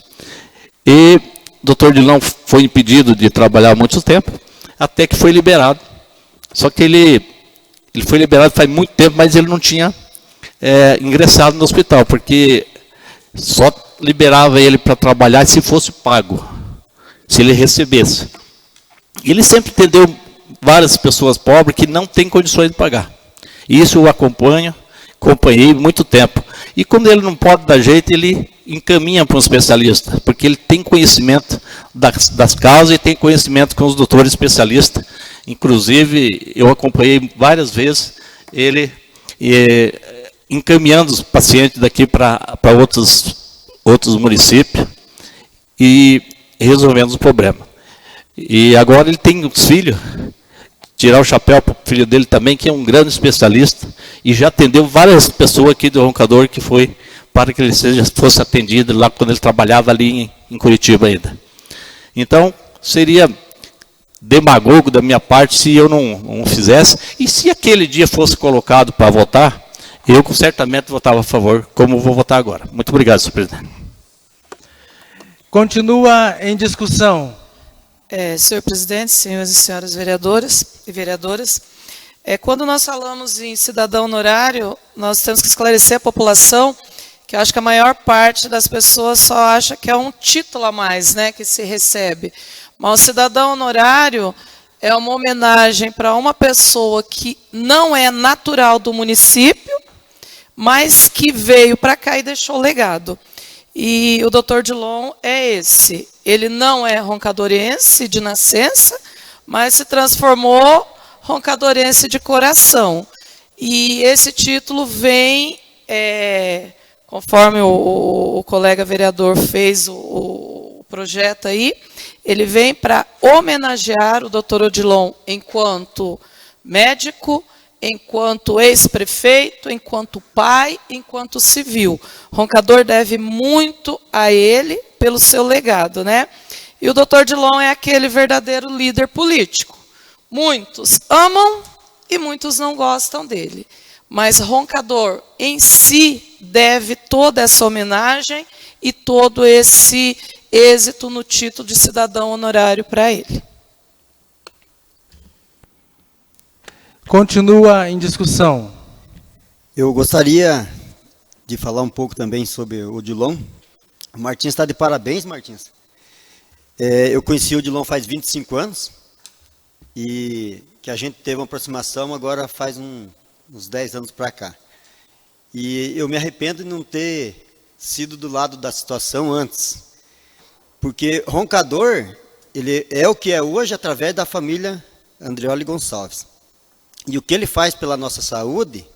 J: E o Dr. Dilão foi impedido de trabalhar há muito tempo, até que foi liberado. Só que ele foi liberado faz muito tempo, mas ele não tinha ingressado no hospital, porque só liberava ele para trabalhar se fosse pago, se ele recebesse. Ele sempre atendeu várias pessoas pobres que não têm condições de pagar. Isso eu acompanhei muito tempo. E quando ele não pode dar jeito, ele encaminha para um especialista, porque ele tem conhecimento das causas e tem conhecimento com os doutores especialistas. Inclusive, eu acompanhei várias vezes ele encaminhando os pacientes daqui para outros municípios e resolvendo os problemas. E agora ele tem um filho, tirar o chapéu para o filho dele também, que é um grande especialista, e já atendeu várias pessoas aqui do Roncador, que foi para que ele fosse atendido lá quando ele trabalhava ali em Curitiba ainda. Então, seria demagogo da minha parte se eu não fizesse, e se aquele dia fosse colocado para votar, eu certamente votava a favor, como vou votar agora. Muito obrigado, senhor presidente.
A: Continua em discussão.
D: Senhor presidente, senhores e senhoras vereadores e vereadoras, quando nós falamos em cidadão honorário, nós temos que esclarecer a população que eu acho que a maior parte das pessoas só acha que é um título a mais, né, que se recebe. Mas o cidadão honorário é uma homenagem para uma pessoa que não é natural do município, mas que veio para cá e deixou legado. E o Dr. Dilon é esse. Ele não é roncadorense de nascença, mas se transformou roncadorense de coração. E esse título vem, conforme o colega vereador fez o projeto aí, ele vem para homenagear o Dr. Odilon enquanto médico, enquanto ex-prefeito, enquanto pai, enquanto civil. Roncador deve muito a ele pelo seu legado, né? E o Dr. Dilon é aquele verdadeiro líder político. Muitos amam e muitos não gostam dele. Mas Roncador em si deve toda essa homenagem e todo esse êxito no título de cidadão honorário para ele.
A: Continua em discussão.
F: Eu gostaria de falar um pouco também sobre o Odilon. O Martins está de parabéns, Martins. Eu conheci o Odilon faz 25 anos e que a gente teve uma aproximação agora faz uns 10 anos para cá. E eu me arrependo de não ter sido do lado da situação antes. Porque Roncador, ele é o que é hoje através da família Andreoli Gonçalves. E o que ele faz pela nossa saúde,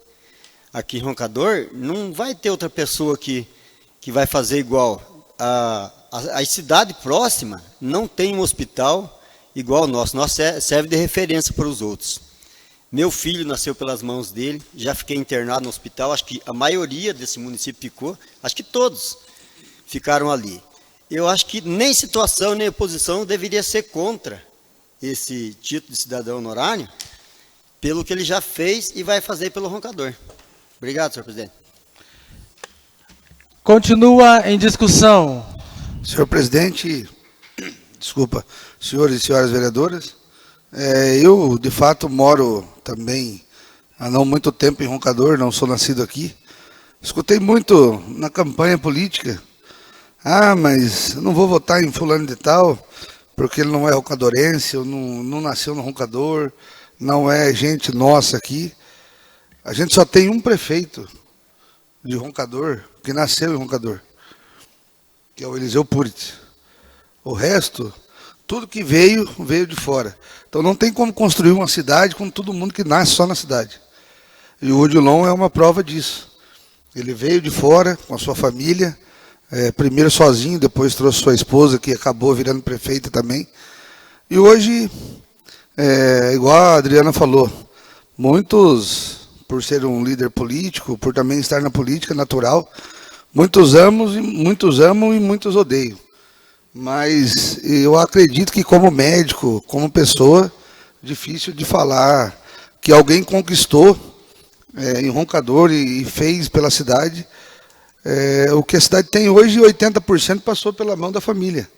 F: aqui em Roncador, não vai ter outra pessoa que vai fazer igual. A cidade próxima não tem um hospital igual ao nosso. Nosso serve de referência para os outros. Meu filho nasceu pelas mãos dele, já fiquei internado no hospital, acho que a maioria desse município ficou, acho que todos ficaram ali. Eu acho que nem situação, nem oposição deveria ser contra esse título de cidadão honorário, pelo que ele já fez e vai fazer pelo Roncador. Obrigado, senhor presidente.
A: Continua em discussão.
G: Senhor presidente, desculpa, senhores e senhoras vereadoras, eu, de fato, moro também há não muito tempo em Roncador, não sou nascido aqui. Escutei muito na campanha política, mas eu não vou votar em fulano de tal, porque ele não é roncadorense, eu não nasceu no Roncador, não é gente nossa aqui. A gente só tem um prefeito de Roncador que nasceu em Roncador, que é o Eliseu Puritz. O resto, tudo que veio de fora. Então não tem como construir uma cidade com todo mundo que nasce só na cidade. E o Odilon é uma prova disso. Ele veio de fora com a sua família, primeiro sozinho, depois trouxe sua esposa, que acabou virando prefeita também. E hoje, igual a Adriana falou, muitos, por ser um líder político, por também estar na política natural, Muitos amam e muitos odeiam. Mas eu acredito que como médico, como pessoa, difícil de falar que alguém conquistou em Roncador e fez pela cidade. O que a cidade tem hoje, 80% passou pela mão da família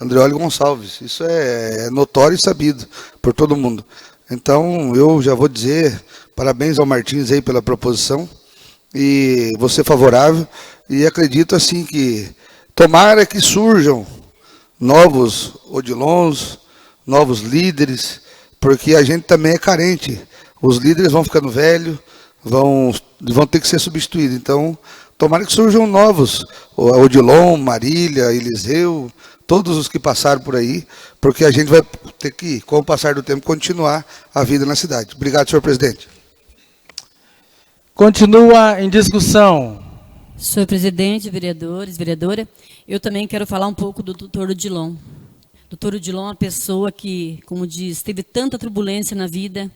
G: Andreoli Gonçalves. Isso é notório e sabido por todo mundo. Então, eu já vou dizer parabéns ao Martins aí pela proposição, e vou ser favorável, e acredito assim que tomara que surjam novos odilons, novos líderes, porque a gente também é carente. Os líderes vão ficando velhos, vão ter que ser substituídos. Então, tomara que surjam novos, Odilon, Marília, Eliseu, todos os que passaram por aí, porque a gente vai ter que, com o passar do tempo, continuar a vida na cidade. Obrigado, senhor presidente.
A: Continua em discussão.
B: Senhor presidente, vereadores, vereadora, eu também quero falar um pouco do doutor Odilon. Doutor Odilon é uma pessoa que, como diz, teve tanta turbulência na vida,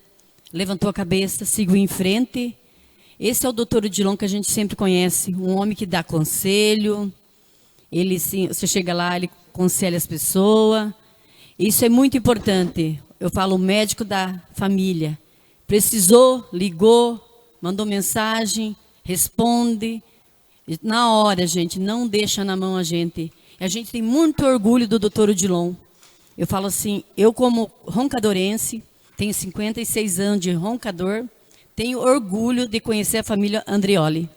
B: levantou a cabeça, seguiu em frente. Esse é o doutor Odilon que a gente sempre conhece, um homem que dá conselho, ele, sim, você chega lá, ele aconselha as pessoas. Isso é muito importante. Eu falo, o médico da família. Precisou, ligou, mandou mensagem, responde. Na hora, gente, não deixa na mão a gente. A gente tem muito orgulho do doutor Odilon. Eu falo assim, eu como roncadorense, tenho 56 anos de Roncador, tenho orgulho de conhecer a família Andreoli.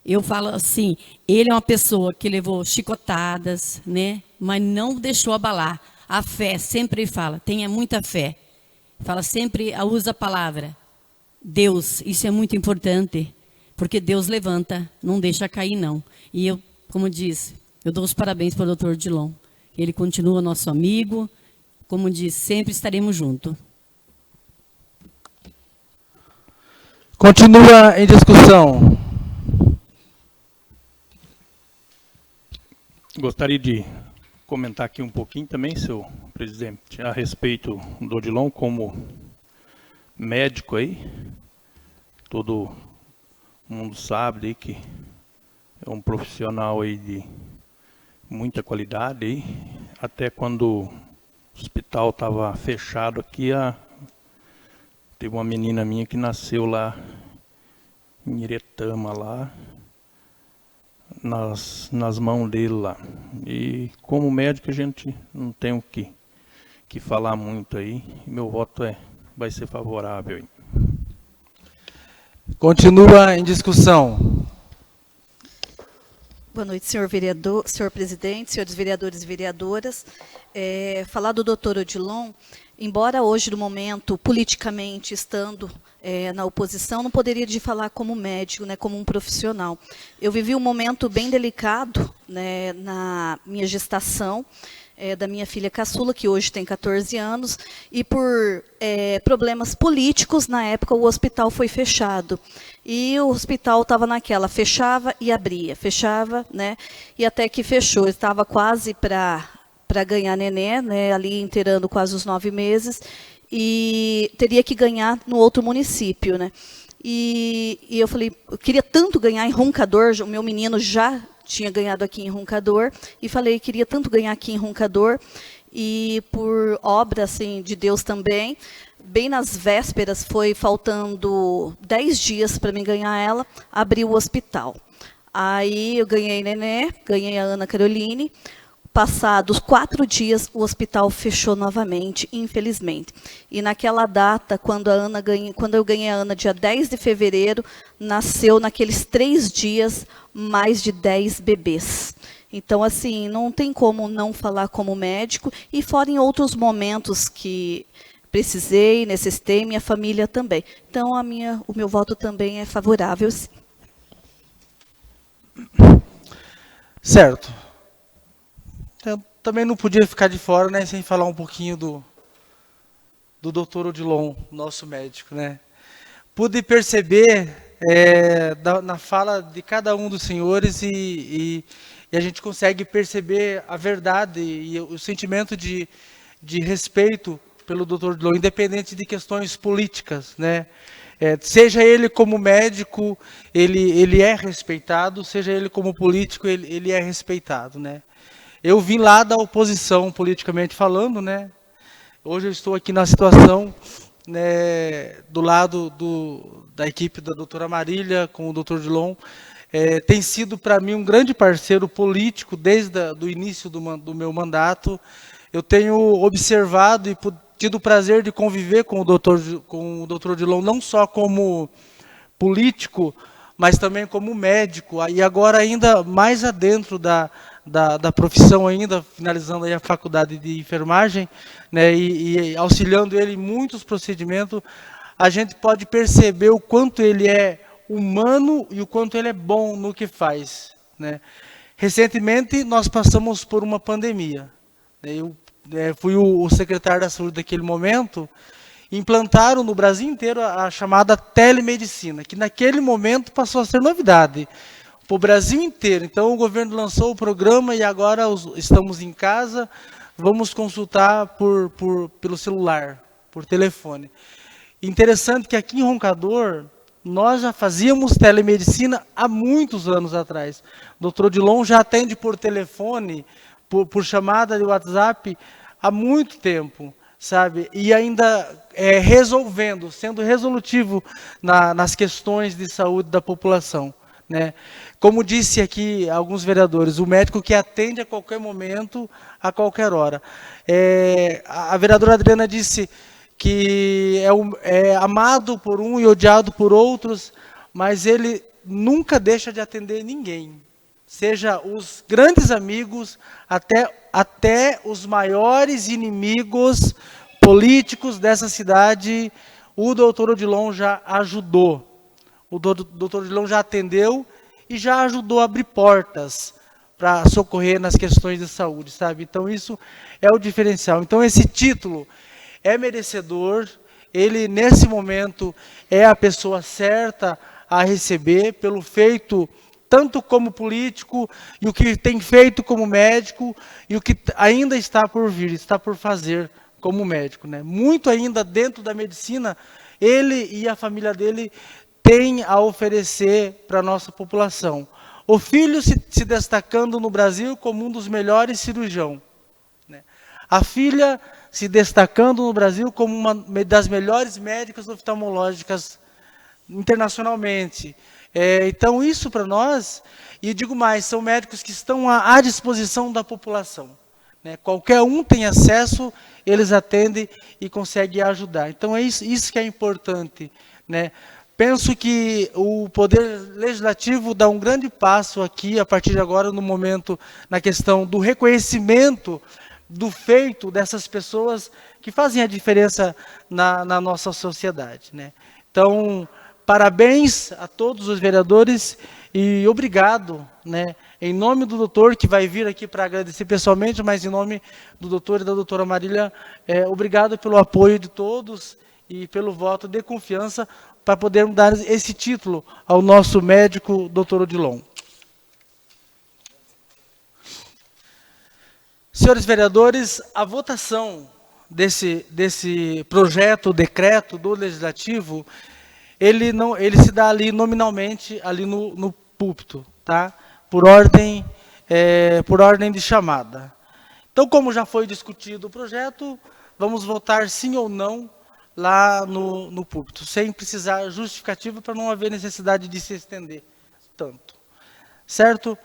B: Eu falo assim, ele é uma pessoa que levou chicotadas, né? Mas não deixou abalar. A fé, sempre ele fala, tenha muita fé. Fala sempre, usa a palavra Deus, isso é muito importante, porque Deus levanta, não deixa cair não. E eu, como disse, eu dou os parabéns para o doutor Odilon. Ele continua nosso amigo, como disse, sempre estaremos juntos.
A: Continua em discussão.
E: Gostaria de comentar aqui um pouquinho também, senhor presidente, a respeito do Odilon como médico aí. Todo mundo sabe aí que é um profissional aí de muita qualidade aí. Até quando o hospital estava fechado aqui, teve uma menina minha que nasceu lá em Iretama, lá nas mãos dele lá. E como médico a gente não tem o que falar muito aí. Meu voto vai ser favorável aí.
A: Continua em discussão.
I: Boa noite, senhor vereador, senhor presidente, senhores vereadores e vereadoras. Falar do doutor Odilon, embora hoje, no momento, politicamente, estando na oposição, não poderia de falar como médico, né, como um profissional. Eu vivi um momento bem delicado, né, na minha gestação, da minha filha caçula, que hoje tem 14 anos, e por problemas políticos, na época, o hospital foi fechado. E o hospital estava naquela, fechava e abria, fechava, né, e até que fechou. Eu estava quase para ganhar neném, né, ali inteirando quase os 9 meses, e teria que ganhar no outro município, né. E eu falei, eu queria tanto ganhar em Roncador, o meu menino já tinha ganhado aqui em Roncador, e falei, queria tanto ganhar aqui em Roncador, e por obra assim, de Deus também, bem nas vésperas, foi faltando 10 dias para mim ganhar ela, abri o hospital. Aí eu ganhei Nenê, ganhei a Ana Caroline. Passados 4 dias, o hospital fechou novamente, infelizmente. E naquela data, quando eu ganhei a Ana, dia 10 de fevereiro, nasceu naqueles 3 dias mais de 10 bebês. Então, assim, não tem como não falar como médico, e fora em outros momentos que precisei, necessitei, minha família também. Então, o meu voto também é favorável, sim.
A: Certo. Eu também não podia ficar de fora, né, sem falar um pouquinho do doutor Odilon, nosso médico, né. Pude perceber na fala de cada um dos senhores e a gente consegue perceber a verdade e o sentimento de respeito pelo doutor Odilon, independente de questões políticas, né. Seja ele como médico, ele é respeitado, seja ele como político, ele é respeitado, né? Eu vim lá da oposição, politicamente falando, né? Hoje eu estou aqui na situação, né, do lado da equipe da doutora Marília, com o doutor Dilon. Tem sido para mim um grande parceiro político desde o início do meu mandato. Eu tenho observado e tido o prazer de conviver com o doutor Dilon, não só como político, mas também como médico, e agora ainda mais adentro da profissão ainda, finalizando aí a faculdade de enfermagem, né, e auxiliando ele em muitos procedimentos, a gente pode perceber o quanto ele é humano e o quanto ele é bom no que faz, né. Recentemente, nós passamos por uma pandemia. Eu fui o secretário da saúde daquele momento. Implantaram no Brasil inteiro a chamada telemedicina, que naquele momento passou a ser novidade para o Brasil inteiro. Então o governo lançou o programa e agora estamos em casa, vamos consultar pelo celular, por telefone. Interessante que aqui em Roncador, nós já fazíamos telemedicina há muitos anos atrás. O doutor Odilon já atende por telefone, por chamada de WhatsApp, há muito tempo, sabe? E ainda resolvendo, sendo resolutivo nas questões de saúde da população, né? Como disse aqui alguns vereadores, o médico que atende a qualquer momento, a qualquer hora. A vereadora Adriana disse que é amado por um e odiado por outros, mas ele nunca deixa de atender ninguém. Seja os grandes amigos, até os maiores inimigos políticos dessa cidade, o doutor Odilon já ajudou. O doutor Odilon já atendeu e já ajudou a abrir portas para socorrer nas questões de saúde, sabe? Então isso é o diferencial. Então esse título é merecedor, ele nesse momento é a pessoa certa a receber pelo feito tanto como político, e o que tem feito como médico, e o que ainda está por vir, está por fazer como médico, né? Muito ainda dentro da medicina, ele e a família dele têm a oferecer para a nossa população. O filho se destacando no Brasil como um dos melhores cirurgiões, né? A filha se destacando no Brasil como uma das melhores médicas oftalmológicas internacionalmente. Então isso para nós, e digo mais, são médicos que estão à disposição da população, né? Qualquer um tem acesso, eles atendem e conseguem ajudar. Então é isso que é importante, né? Penso que o Poder Legislativo dá um grande passo aqui, a partir de agora, no momento, na questão do reconhecimento do feito dessas pessoas que fazem a diferença na nossa sociedade, né? Então, parabéns a todos os vereadores e obrigado, né, em nome do doutor, que vai vir aqui para agradecer pessoalmente, mas em nome do doutor e da doutora Marília, obrigado pelo apoio de todos e pelo voto de confiança para podermos dar esse título ao nosso médico, doutor Odilon. Senhores vereadores, a votação desse projeto, decreto do Legislativo, ele se dá ali nominalmente, ali no púlpito, tá? Por ordem de chamada. Então, como já foi discutido o projeto, vamos votar sim ou não lá no púlpito, sem precisar justificativa, para não haver necessidade de se estender tanto. Certo?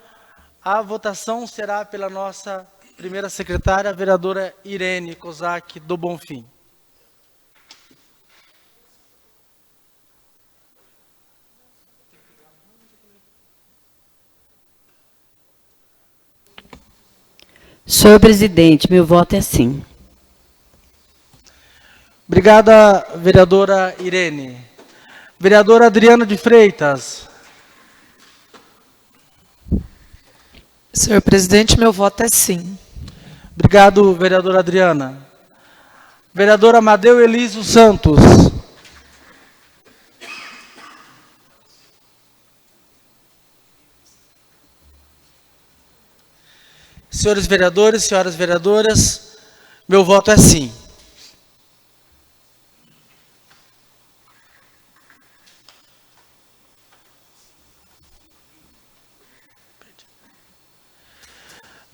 A: A votação será pela nossa primeira secretária, a vereadora Irene Kozak do Bonfim.
K: Senhor presidente, meu voto é sim.
A: Obrigada, vereadora Irene. Vereadora Adriana de Freitas.
D: Senhor presidente, meu voto é sim.
A: Obrigado, vereadora Adriana. Vereador Amadeu Elísio Santos. Senhores vereadores, senhoras vereadoras, meu voto é sim.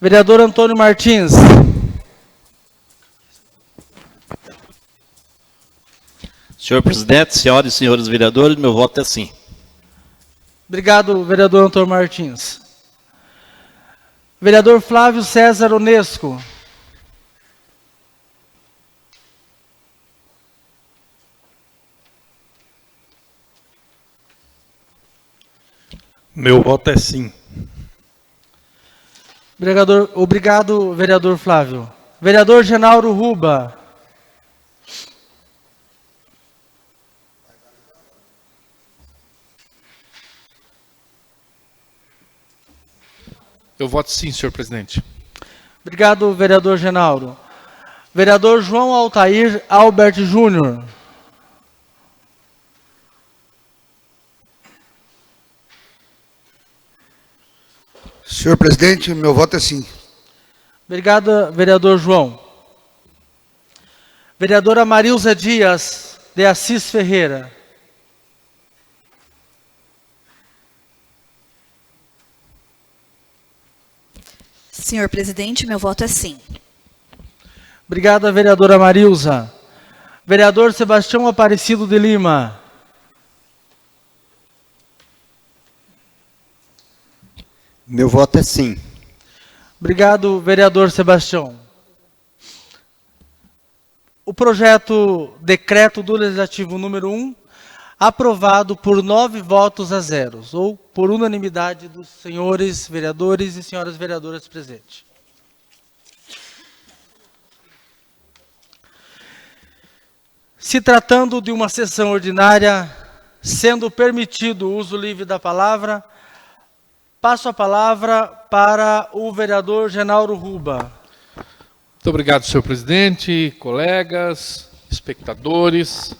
A: Vereador Antônio Martins.
J: Senhor presidente, senhoras e senhores vereadores, meu voto é sim.
A: Obrigado, vereador Antônio Martins. Vereador Flávio César Onesco.
E: Meu voto é sim.
A: Obrigado, vereador Flávio. Vereador Genauro Ruba.
H: Eu voto sim, senhor presidente.
A: Obrigado, vereador Genauro. Vereador João Altair Albert Júnior.
G: Senhor presidente, meu voto é sim.
A: Obrigado, vereador João. Vereadora Marilza Dias de Assis Ferreira.
L: Senhor presidente, meu voto é sim.
A: Obrigada, vereadora Marilza. Vereador Sebastião Aparecido de Lima.
F: Meu voto é sim.
A: Obrigado, vereador Sebastião. O projeto Decreto do Legislativo número 1, aprovado por 9 votos a 0, ou por unanimidade dos senhores vereadores e senhoras vereadoras presentes. Se tratando de uma sessão ordinária, sendo permitido o uso livre da palavra, passo a palavra para o vereador Genauro Ruba.
H: Muito obrigado, senhor presidente, colegas, espectadores.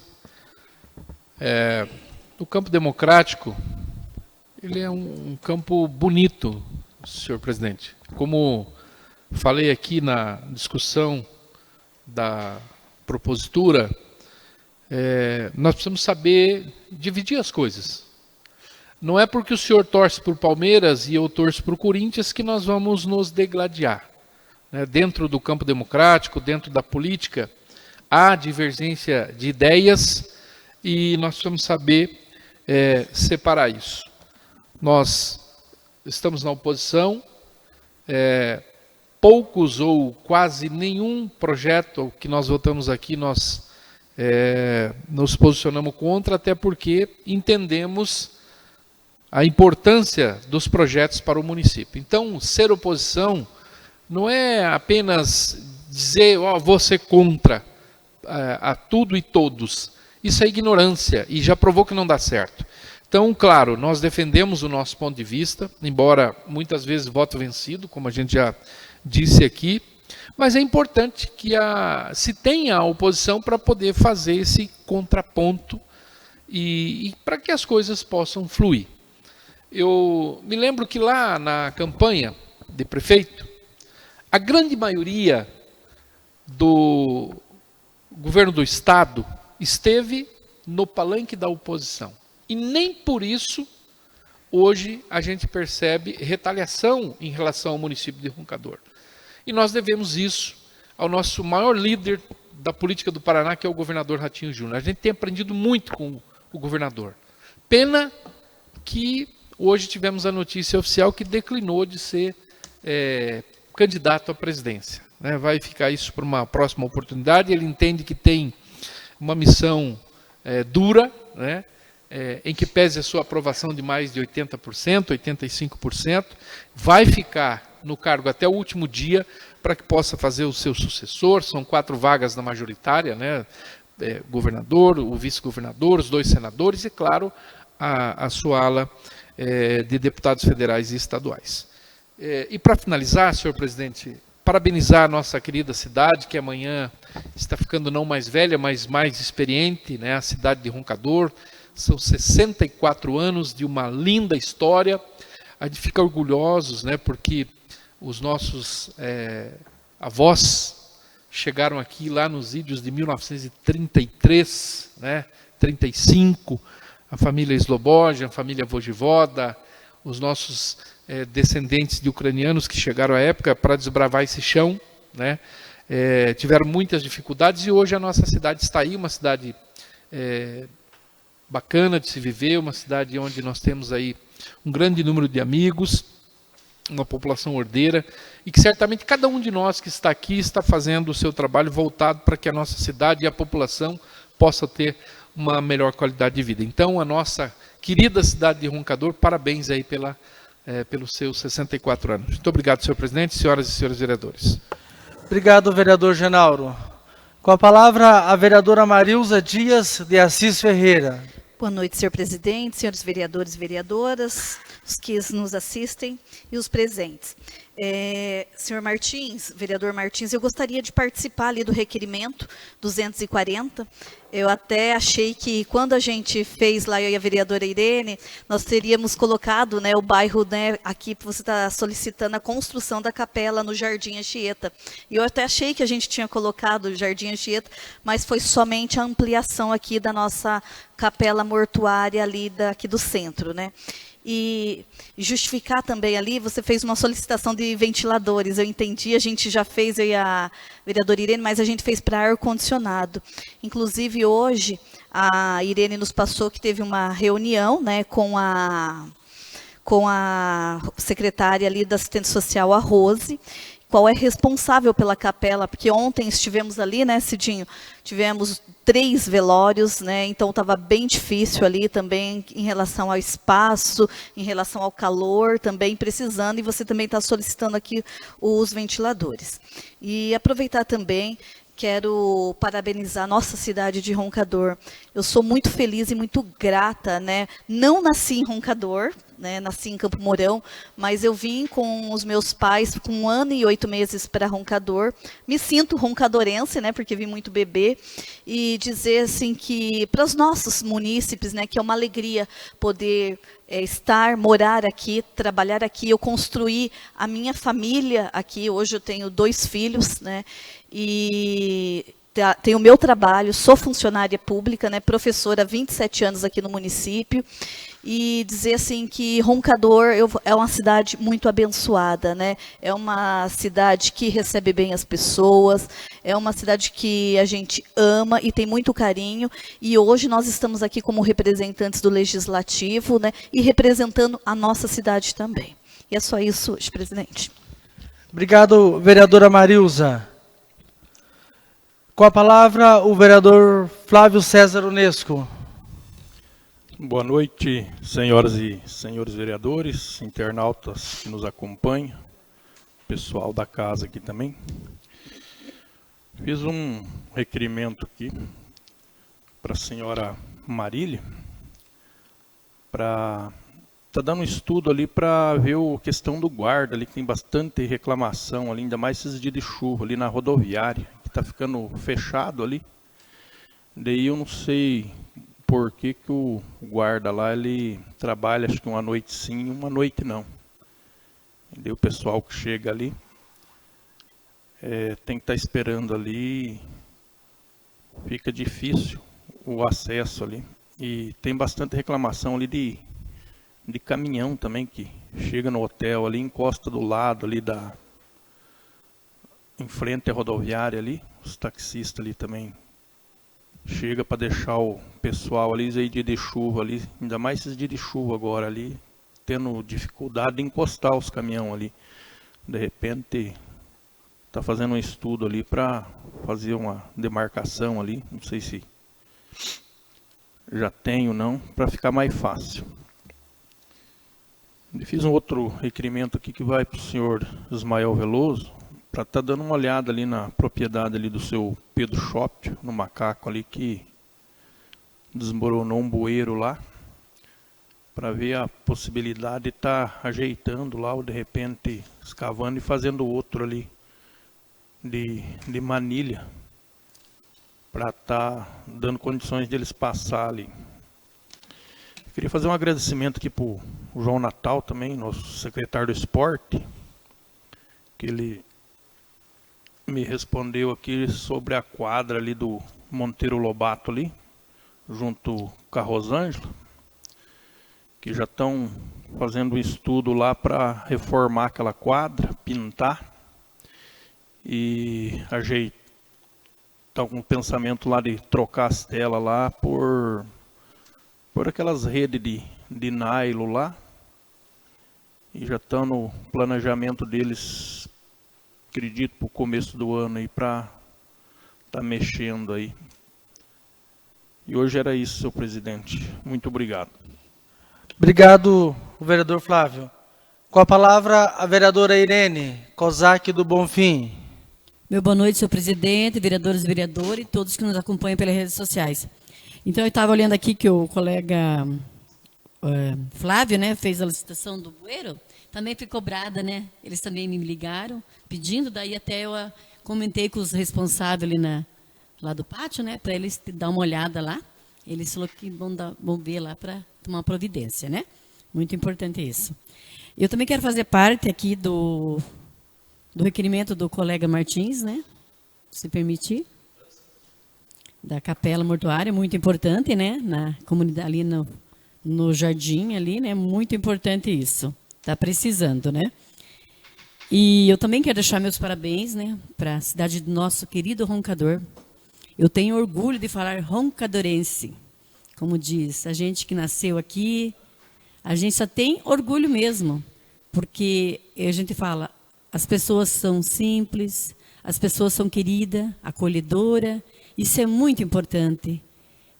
H: O campo democrático, ele é um campo bonito, senhor presidente. Como falei aqui na discussão da propositura, nós precisamos saber dividir as coisas. Não é porque o senhor torce por Palmeiras e eu torço por Corinthians que nós vamos nos degladiar. Dentro do campo democrático, dentro da política, há divergência de ideias e nós precisamos saber separar isso. Nós estamos na oposição, poucos ou quase nenhum projeto que nós votamos aqui nós nos posicionamos contra, até porque entendemos a importância dos projetos para o município. Então, ser oposição não é apenas dizer, vou ser contra a tudo e todos. Isso é ignorância e já provou que não dá certo. Então, claro, nós defendemos o nosso ponto de vista, embora muitas vezes voto vencido, como a gente já disse aqui, mas é importante que se tenha a oposição para poder fazer esse contraponto e para que as coisas possam fluir. Eu me lembro que lá na campanha de prefeito, a grande maioria do governo do estado esteve no palanque da oposição. E nem por isso, hoje, a gente percebe retaliação em relação ao município de Roncador. E nós devemos isso ao nosso maior líder da política do Paraná, que é o governador Ratinho Júnior. A gente tem aprendido muito com o governador. Pena que hoje tivemos a notícia oficial que declinou de ser candidato à presidência. Vai ficar isso para uma próxima oportunidade. Ele entende que tem uma missão dura, em que pese a sua aprovação de mais de 80%, 85%, vai ficar no cargo até o último dia para que possa fazer o seu sucessor. São 4 vagas na majoritária, governador, o vice-governador, os 2 senadores e, claro, a sua ala de deputados federais e estaduais. E para finalizar, senhor presidente, parabenizar a nossa querida cidade, que amanhã está ficando não mais velha, mas mais experiente, a cidade de Roncador. São 64 anos de uma linda história. A gente fica orgulhosos, porque os nossos avós chegaram aqui lá nos idos de 1933, 35, a família Sloboja, a família Vojivoda, os nossos descendentes de ucranianos que chegaram à época para desbravar esse chão, né? Tiveram muitas dificuldades e hoje a nossa cidade está aí, uma cidade bacana de se viver, uma cidade onde nós temos aí um grande número de amigos, uma população ordeira, e que certamente cada um de nós que está aqui está fazendo o seu trabalho voltado para que a nossa cidade e a população possa ter uma melhor qualidade de vida. Então, a nossa querida cidade de Roncador, parabéns aí pelos seus 64 anos. Muito obrigado, senhor presidente, senhoras e senhores vereadores.
A: Obrigado, vereador Genauro. Com a palavra, a vereadora Marilza Dias de Assis Ferreira.
L: Boa noite, senhor presidente, senhores vereadores e vereadoras, os que nos assistem e os presentes. Senhor Martins, vereador Martins, eu gostaria de participar ali do requerimento 240. Eu até achei que quando a gente fez lá, eu e a vereadora Irene, nós teríamos colocado, né, o bairro, né, aqui você está solicitando a construção da capela no Jardim Anchieta. E eu até achei que a gente tinha colocado o Jardim Anchieta, mas foi somente a ampliação aqui da nossa capela mortuária ali aqui do centro, né? E justificar também ali, você fez uma solicitação de ventiladores, eu entendi, a gente já fez, eu e a vereadora Irene, mas a gente fez para ar-condicionado. Inclusive hoje, a Irene nos passou que teve uma reunião, né, com a secretária ali da assistente social, a Rose, qual é responsável pela capela, porque ontem estivemos ali, né, Cidinho, tivemos 3 velórios, né, então estava bem difícil ali também em relação ao espaço, em relação ao calor, também precisando, e você também está solicitando aqui os ventiladores. E aproveitar também, quero parabenizar a nossa cidade de Roncador. Eu sou muito feliz e muito grata, né? Não nasci em Roncador, né? Nasci em Campo Mourão, mas eu vim com os meus pais com 1 ano e 8 meses para Roncador. Me sinto roncadorense, né? Porque vim muito bebê. E dizer assim que para os nossos munícipes, né? Que é uma alegria poder morar aqui, trabalhar aqui. Eu construí a minha família aqui. Hoje eu tenho 2 filhos, né? E tenho o meu trabalho, sou funcionária pública, né, professora há 27 anos aqui no município, e dizer assim que Roncador é uma cidade muito abençoada, né? É uma cidade que recebe bem as pessoas, é uma cidade que a gente ama e tem muito carinho, e hoje nós estamos aqui como representantes do Legislativo, né, e representando a nossa cidade também. E é só isso, presidente.
A: Obrigado, vereadora Marilza. Com a palavra, o vereador Flávio César Unesco.
E: Boa noite, senhoras e senhores vereadores, internautas que nos acompanham, pessoal da casa aqui também. Fiz um requerimento aqui para a senhora Marília, para dando um estudo ali para ver a questão do guarda ali, que tem bastante reclamação ali, ainda mais esses dias de chuva ali na rodoviária, que está ficando fechado ali. Daí eu não sei por que o guarda lá, ele trabalha acho que uma noite sim, uma noite não. E daí o pessoal que chega ali tem que estar esperando ali, fica difícil o acesso ali. E tem bastante reclamação ali de caminhão também, que chega no hotel ali, encosta do lado ali em frente à rodoviária ali, os taxistas ali também chega para deixar o pessoal ali, aí dia de chuva ali, ainda mais esses dias de chuva agora ali, tendo dificuldade de encostar os caminhões ali. De repente está fazendo um estudo ali para fazer uma demarcação ali, não sei se já tem ou não, para ficar mais fácil. Eu fiz um outro requerimento aqui que vai para o senhor Ismael Veloso, para estar dando uma olhada ali na propriedade ali do seu Pedro Shop, no Macaco ali, que desmoronou um bueiro lá, para ver a possibilidade de estar ajeitando lá, ou de repente escavando e fazendo outro ali de manilha, para estar dando condições deles passar ali. Queria fazer um agradecimento aqui para o João Natal também, nosso secretário do esporte, que ele me respondeu aqui sobre a quadra ali do Monteiro Lobato ali, junto com a Rosângela, que já estão fazendo um estudo lá para reformar aquela quadra, pintar e ajeitar. Está com um pensamento lá de trocar as telas lá por aquelas redes de nylon lá. E já estão no planejamento deles, acredito, para o começo do ano aí, para estar mexendo aí. E hoje era isso, senhor presidente. Muito obrigado.
A: Obrigado, o vereador Flávio. Com a palavra, a vereadora Irene Kozak do Bonfim.
B: Meu boa noite, senhor presidente, vereadores e vereadoras e todos que nos acompanham pelas redes sociais. Então, eu estava olhando aqui que o colega Flávio, né, fez a licitação do bueiro, também foi cobrada, né? Eles também me ligaram pedindo, daí até eu comentei com os responsáveis ali lá do pátio, né, para eles dar uma olhada lá. Eles falaram que vão ver lá para tomar providência, né? Muito importante isso. Eu também quero fazer parte aqui do requerimento do colega Martins, né? Se permitir. Da capela mortuária, muito importante, né? Na comunidade, ali no jardim, ali, né? Muito importante isso. Está precisando, né? E eu também quero deixar meus parabéns, né? Para a cidade do nosso querido Roncador. Eu tenho orgulho de falar roncadorense. Como diz, a gente que nasceu aqui, a gente só tem orgulho mesmo. Porque a gente fala, as pessoas são simples, as pessoas são queridas, acolhedoras. Isso é muito importante.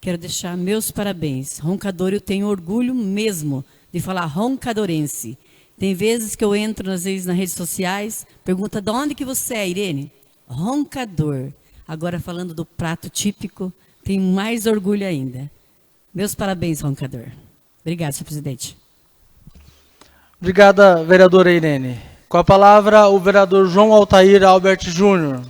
B: Quero deixar meus parabéns. Roncador, eu tenho orgulho mesmo de falar roncadorense. Tem vezes que eu entro, às vezes, nas redes sociais, pergunta, de onde que você é, Irene? Roncador. Agora, falando do prato típico, tenho mais orgulho ainda. Meus parabéns, Roncador. Obrigado, senhor presidente.
A: Obrigada, vereadora Irene. Com a palavra, o vereador João Altair Albert Júnior.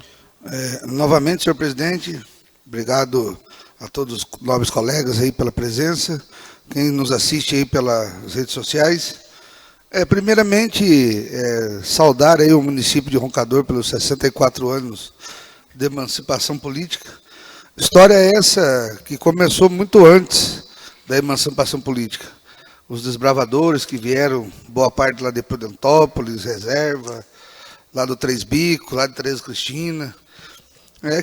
G: Novamente, senhor presidente, obrigado a todos os nobres colegas aí pela presença, quem nos assiste aí pelas redes sociais. Primeiramente, saudar aí o município de Roncador pelos 64 anos de emancipação política. História essa que começou muito antes da emancipação política. Os desbravadores que vieram, boa parte lá de Prudentópolis, Reserva, lá do Três Bicos, lá de Tereza Cristina,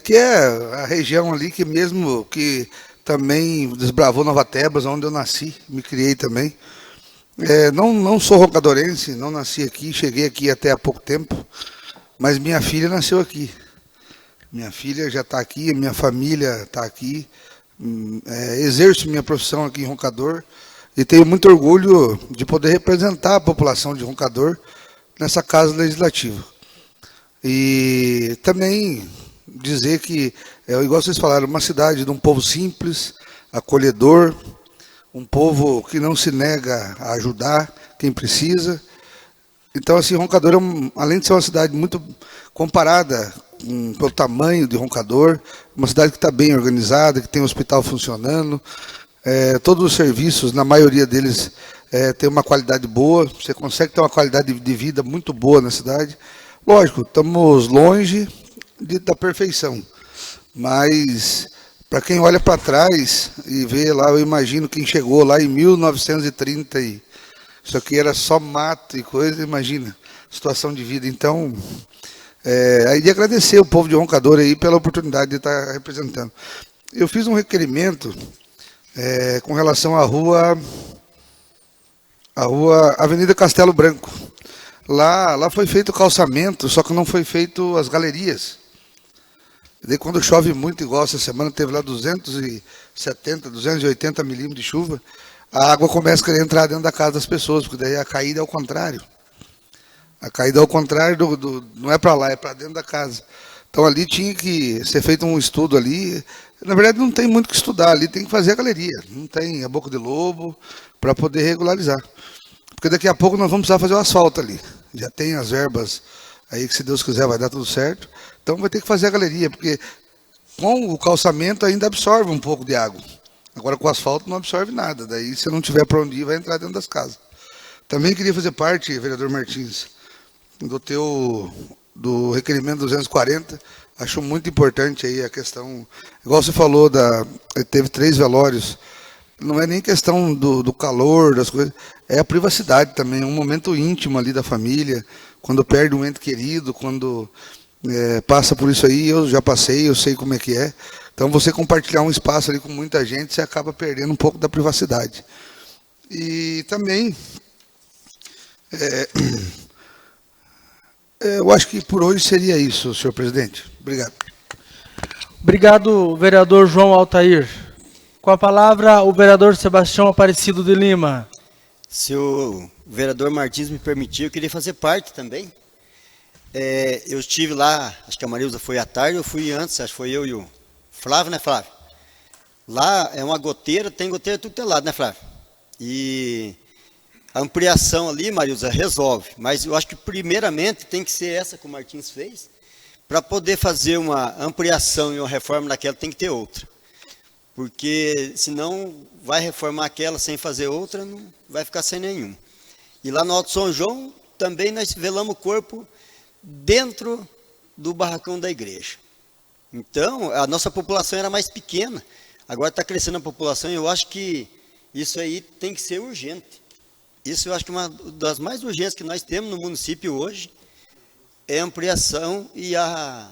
G: que é a região ali que mesmo que também desbravou Nova Tebas, onde eu nasci, me criei também. Não sou roncadorense, não nasci aqui, cheguei aqui até há pouco tempo, mas minha filha nasceu aqui. Minha filha já está aqui, minha família está aqui, exerço minha profissão aqui em Roncador e tenho muito orgulho de poder representar a população de Roncador nessa casa legislativa. E também dizer que, igual vocês falaram, uma cidade de um povo simples, acolhedor, um povo que não se nega a ajudar quem precisa. Então, assim, Roncador, além de ser uma cidade muito comparada pelo tamanho de Roncador, uma cidade que está bem organizada, que tem um hospital funcionando, todos os serviços, na maioria deles, tem uma qualidade boa, você consegue ter uma qualidade de vida muito boa na cidade. Lógico, estamos longe da perfeição, mas para quem olha para trás e vê lá, eu imagino quem chegou lá em 1930, isso aqui era só mato e coisa, imagina, situação de vida. Então, aí de agradecer o povo de Roncador aí pela oportunidade de estar representando. Eu fiz um requerimento com relação à rua Avenida Castelo Branco. Lá foi feito o calçamento, só que não foi feito as galerias. Daí quando chove muito, igual essa semana, teve lá 270, 280 milímetros de chuva, a água começa a querer entrar dentro da casa das pessoas, porque daí a caída é ao contrário. A caída é ao contrário, não é para lá, é para dentro da casa. Então ali tinha que ser feito um estudo ali. Na verdade não tem muito o que estudar, ali tem que fazer a galeria. Não tem a boca de lobo para poder regularizar. Porque daqui a pouco nós vamos precisar fazer o asfalto ali. Já tem as verbas aí que, se Deus quiser, vai dar tudo certo. Então vai ter que fazer a galeria, porque com o calçamento ainda absorve um pouco de água. Agora com o asfalto não absorve nada. Daí, se não tiver para onde ir, vai entrar dentro das casas. Também queria fazer parte, vereador Martins, do requerimento 240. Acho muito importante aí a questão, igual você falou, teve 3 velórios não é nem questão do calor, das coisas, é a privacidade também, é um momento íntimo ali da família, quando perde um ente querido, quando passa por isso aí, eu já passei, eu sei como é que é. Então, você compartilhar um espaço ali com muita gente, você acaba perdendo um pouco da privacidade. E também, eu acho que por hoje seria isso, senhor presidente. Obrigado.
A: Obrigado, vereador João Altair. Com a palavra, o vereador Sebastião Aparecido de Lima.
F: Se o vereador Martins me permitir, eu queria fazer parte também. Eu estive lá, acho que a Marilza foi à tarde, eu fui antes, acho que foi eu e o Flávio, né, Flávio? Lá é uma goteira, tem goteira tudo que é lado, né, Flávio? E a ampliação ali, Marilza, resolve. Mas eu acho que primeiramente tem que ser essa que o Martins fez. Para poder fazer uma ampliação e uma reforma daquela, tem que ter outra. Porque senão vai reformar aquela sem fazer outra, não vai ficar sem nenhum. E lá no Alto São João, também nós velamos o corpo dentro do barracão da igreja. Então, a nossa população era mais pequena. Agora está crescendo a população e eu acho que isso aí tem que ser urgente. Isso eu acho que uma das mais urgentes que nós temos no município hoje é a ampliação e a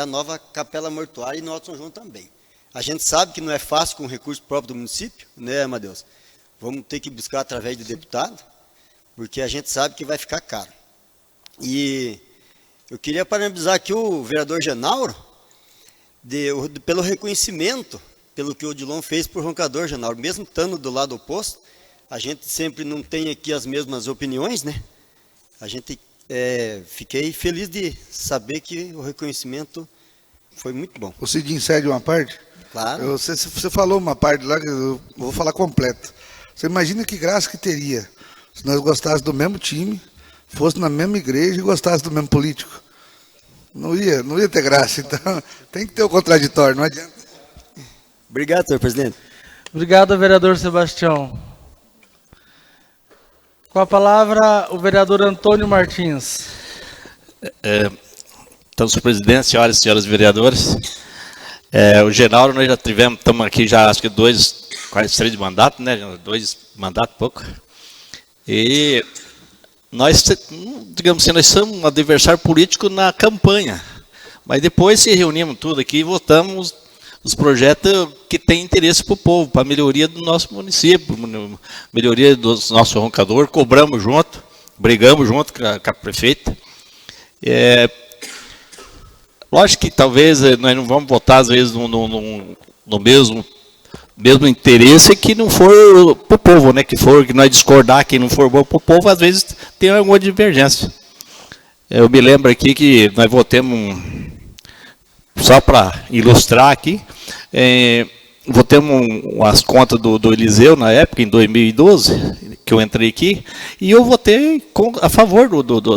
F: nova capela mortuária e no Alto São João também. A gente sabe que não é fácil com o recurso próprio do município, né, Amadeus? Vamos ter que buscar através de deputado, porque a gente sabe que vai ficar caro. E eu queria parabenizar aqui o vereador Genauro pelo reconhecimento, pelo que o Odilon fez por Roncador, Genauro. Mesmo estando do lado oposto, a gente sempre não tem aqui as mesmas opiniões, né? A gente fiquei feliz de saber que o reconhecimento foi muito bom.
G: O Cidinho cede uma parte?
F: Claro.
G: Você falou uma parte lá, que eu vou falar completo. Você imagina que graça que teria se nós gostássemos do mesmo time, fosse na mesma igreja e gostasse do mesmo político. Não ia ter graça. Então, tem que ter o contraditório, não adianta.
F: Obrigado, senhor presidente.
A: Obrigado, vereador Sebastião. Com a palavra, o vereador Antônio Martins.
J: Então, senhor presidente, senhoras e senhores vereadores, o Genauro, nós já estamos aqui já, acho que quase 3 mandatos, né? 2 mandatos, pouco. E nós, digamos assim, nós somos um adversário político na campanha, mas depois se reunimos tudo aqui e votamos os projetos que têm interesse para o povo, para a melhoria do nosso município, melhoria do nosso roncador, cobramos junto, brigamos junto com a prefeita. Lógico que talvez nós não vamos votar, às vezes, no mesmo interesse que não for para o povo, né? Que nós discordar, que não for bom para o povo, às vezes tem alguma divergência. Eu me lembro aqui que nós votamos, só para ilustrar aqui, votamos as contas do Eliseu na época, em 2012, que eu entrei aqui, e eu votei a favor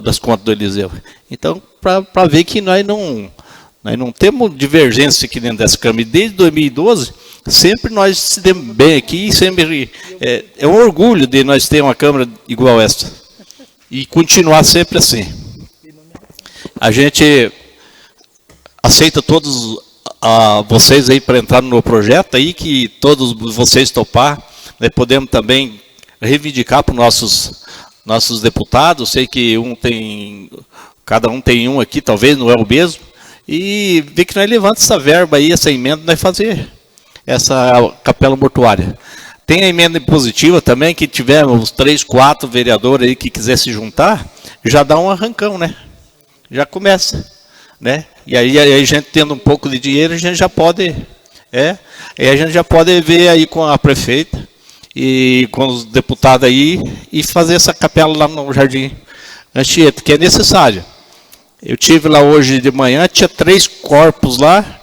J: das contas do Eliseu. Então, para ver que nós não temos divergência aqui dentro dessa Câmara. E desde 2012, sempre nós se demos bem aqui, e sempre é um orgulho de nós ter uma Câmara igual esta. E continuar sempre assim. A gente aceita todos vocês aí para entrar no meu projeto, aí que todos vocês topar, né, podemos também reivindicar para os nossos deputados. Sei que cada um tem um aqui, talvez não é o mesmo, e ver que nós levantamos essa verba aí, essa emenda, nós fazer essa capela mortuária. Tem a emenda positiva também, que tivermos 3, 4 vereadores aí que quiser se juntar, já dá um arrancão, né? Já começa, né? E aí a gente tendo um pouco de dinheiro, a gente já pode, aí a gente já pode ver aí com a prefeita e com os deputados aí e fazer essa capela lá no Jardim Anchieta, que é necessário. Eu tive lá hoje de manhã, tinha 3 corpos lá,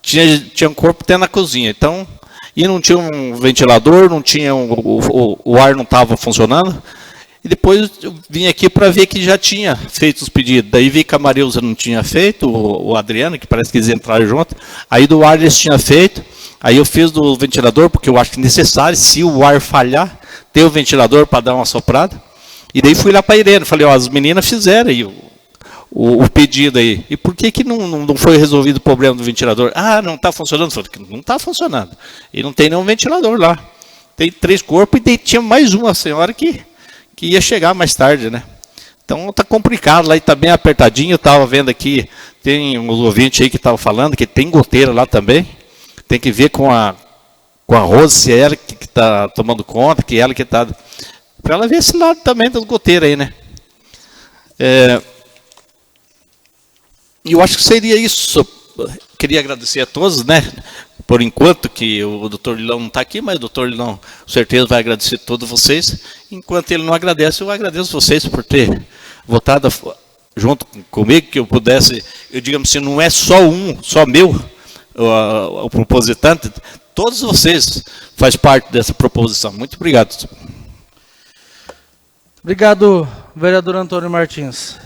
J: tinha um corpo até na cozinha, então, e não tinha um ventilador, não tinha o ar não estava funcionando. E depois eu vim aqui para ver que já tinha feito os pedidos. Daí vi que a Marilza não tinha feito, o Adriano, que parece que eles entraram junto. Aí do ar eles tinham feito. Aí eu fiz do ventilador, porque eu acho que é necessário, se o ar falhar, ter o ventilador para dar uma soprada. E daí fui lá para a Irene, falei, as meninas fizeram aí o pedido aí. E por que não foi resolvido o problema do ventilador? Ah, não está funcionando. Eu falei, não está funcionando. E não tem nenhum ventilador lá. tem 3 corpos e tinha mais uma senhora que ia chegar mais tarde, né? Então está complicado lá e está bem apertadinho. Eu estava vendo aqui, tem uns ouvintes aí que estavam falando que tem goteira lá também. Tem que ver com a Rose, se é ela que está tomando conta, que é ela que está... Para ela ver esse lado também das goteiras aí, né? E eu acho que seria isso. Queria agradecer a todos, né? Por enquanto que o doutor Lilão não está aqui, mas o doutor Lilão, com certeza, vai agradecer a todos vocês. Enquanto ele não agradece, eu agradeço vocês por ter votado junto comigo, que eu pudesse, eu digamos assim, não é só meu, o propositante, todos vocês fazem parte dessa proposição. Muito obrigado.
A: Obrigado, vereador Antônio Martins.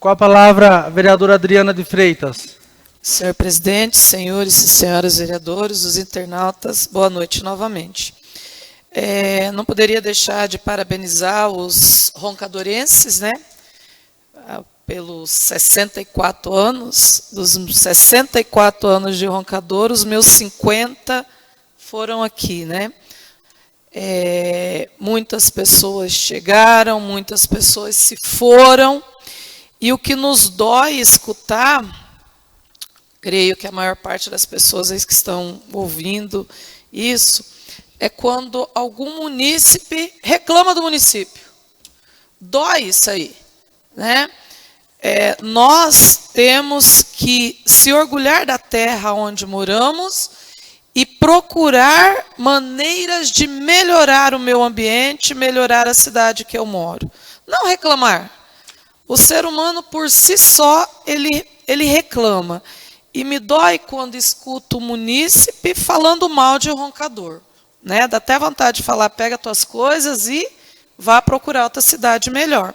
A: Com a palavra, a vereadora Adriana de Freitas.
D: Senhor presidente, senhores e senhoras vereadores, os internautas, boa noite novamente. Não poderia deixar de parabenizar os roncadorenses, né? Pelos 64 anos, dos 64 anos de roncador, os meus 50 foram aqui, né? Muitas pessoas chegaram, muitas pessoas se foram, e o que nos dói escutar, creio que a maior parte das pessoas que estão ouvindo isso, é quando algum munícipe reclama do município. Dói isso aí, né? Nós temos que se orgulhar da terra onde moramos e procurar maneiras de melhorar o meu ambiente, melhorar a cidade que eu moro. Não reclamar. O ser humano, por si só, ele reclama. E me dói quando escuto o munícipe falando mal de roncador, né? Dá até vontade de falar, pega tuas coisas e vá procurar outra cidade melhor.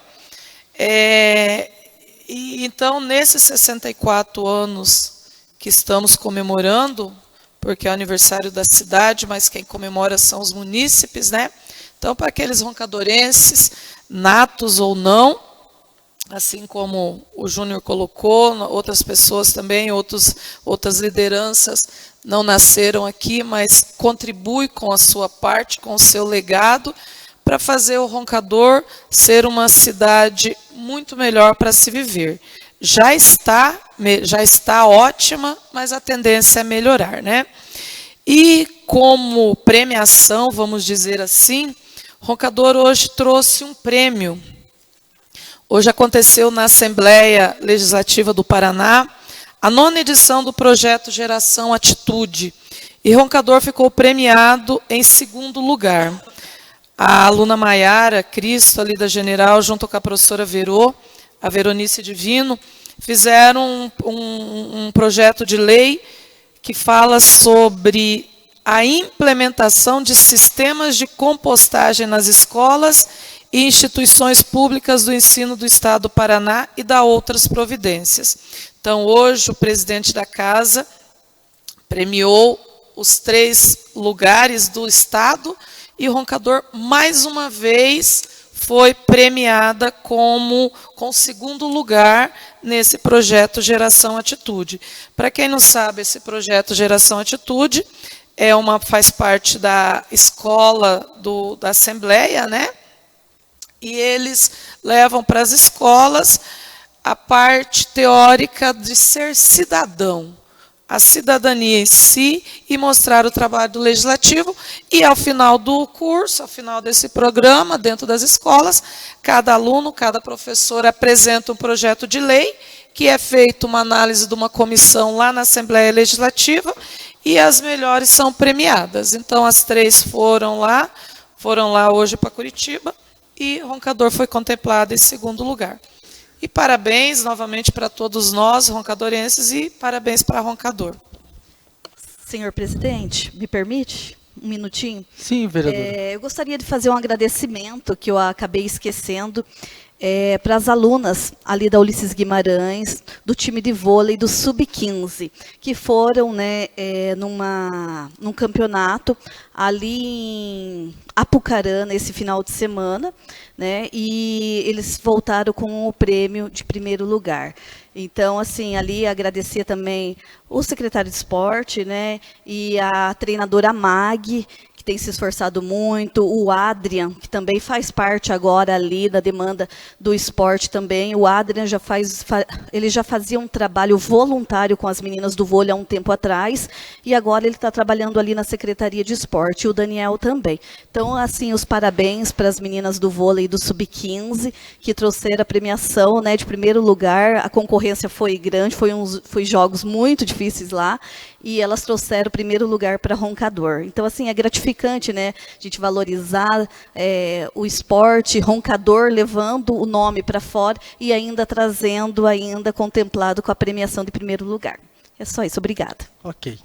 D: Então, nesses 64 anos que estamos comemorando, porque é o aniversário da cidade, mas quem comemora são os munícipes, né? Então, para aqueles roncadorenses, natos ou não, assim como o Júnior colocou, outras pessoas também, outras lideranças não nasceram aqui, mas contribuem com a sua parte, com o seu legado, para fazer o Roncador ser uma cidade muito melhor para se viver. Já está ótima, mas a tendência é melhorar, né? E como premiação, vamos dizer assim, Roncador hoje trouxe um prêmio. Hoje aconteceu na Assembleia Legislativa do Paraná a 9ª edição do projeto Geração Atitude. E Roncador ficou premiado em 2º lugar. A aluna Maiara Cristo, ali da General, junto com a professora a Veronice Divino, fizeram um projeto de lei que fala sobre a implementação de sistemas de compostagem nas escolas e instituições públicas do ensino do Estado do Paraná e da outras providências. Então, hoje, o presidente da Casa premiou os 3 lugares do Estado e Roncador, mais uma vez, foi premiada com 2º lugar nesse projeto Geração Atitude. Para quem não sabe, esse projeto Geração Atitude faz parte da escola da Assembleia, né? E eles levam para as escolas a parte teórica de ser cidadão, a cidadania em si, e mostrar o trabalho do Legislativo. E ao final do curso, ao final desse programa, dentro das escolas, cada aluno, cada professor apresenta um projeto de lei, que é feita uma análise de uma comissão lá na Assembleia Legislativa, e as melhores são premiadas. Então, as 3 foram lá hoje para Curitiba, e Roncador foi contemplado em 2º lugar. E parabéns novamente para todos nós, roncadorenses, e parabéns para Roncador.
I: Senhor presidente, me permite um minutinho?
A: Sim, vereador.
I: Eu gostaria de fazer um agradecimento, que eu acabei esquecendo, para as alunas ali da Ulisses Guimarães, do time de vôlei do Sub-15, que foram, né, num campeonato ali em Apucarana esse final de semana, né, e eles voltaram com o prêmio de 1º lugar. Então, assim, ali agradecer também o secretário de esporte, né, e a treinadora Mag, que tem se esforçado muito, o Adrian, que também faz parte agora ali da demanda do esporte também. O Adrian ele já fazia um trabalho voluntário com as meninas do vôlei há um tempo atrás, e agora ele está trabalhando ali na Secretaria de Esporte, e o Daniel também. Então, assim, os parabéns para as meninas do vôlei do Sub-15, que trouxeram a premiação, né, de primeiro lugar. A concorrência foi grande, foi jogos muito difíceis lá, e elas trouxeram o primeiro lugar para Roncador. Então, assim, é gratificante, né, a gente valorizar o esporte, Roncador levando o nome para fora e ainda trazendo, ainda contemplado com a premiação de primeiro lugar. É só isso, obrigada.
A: Ok.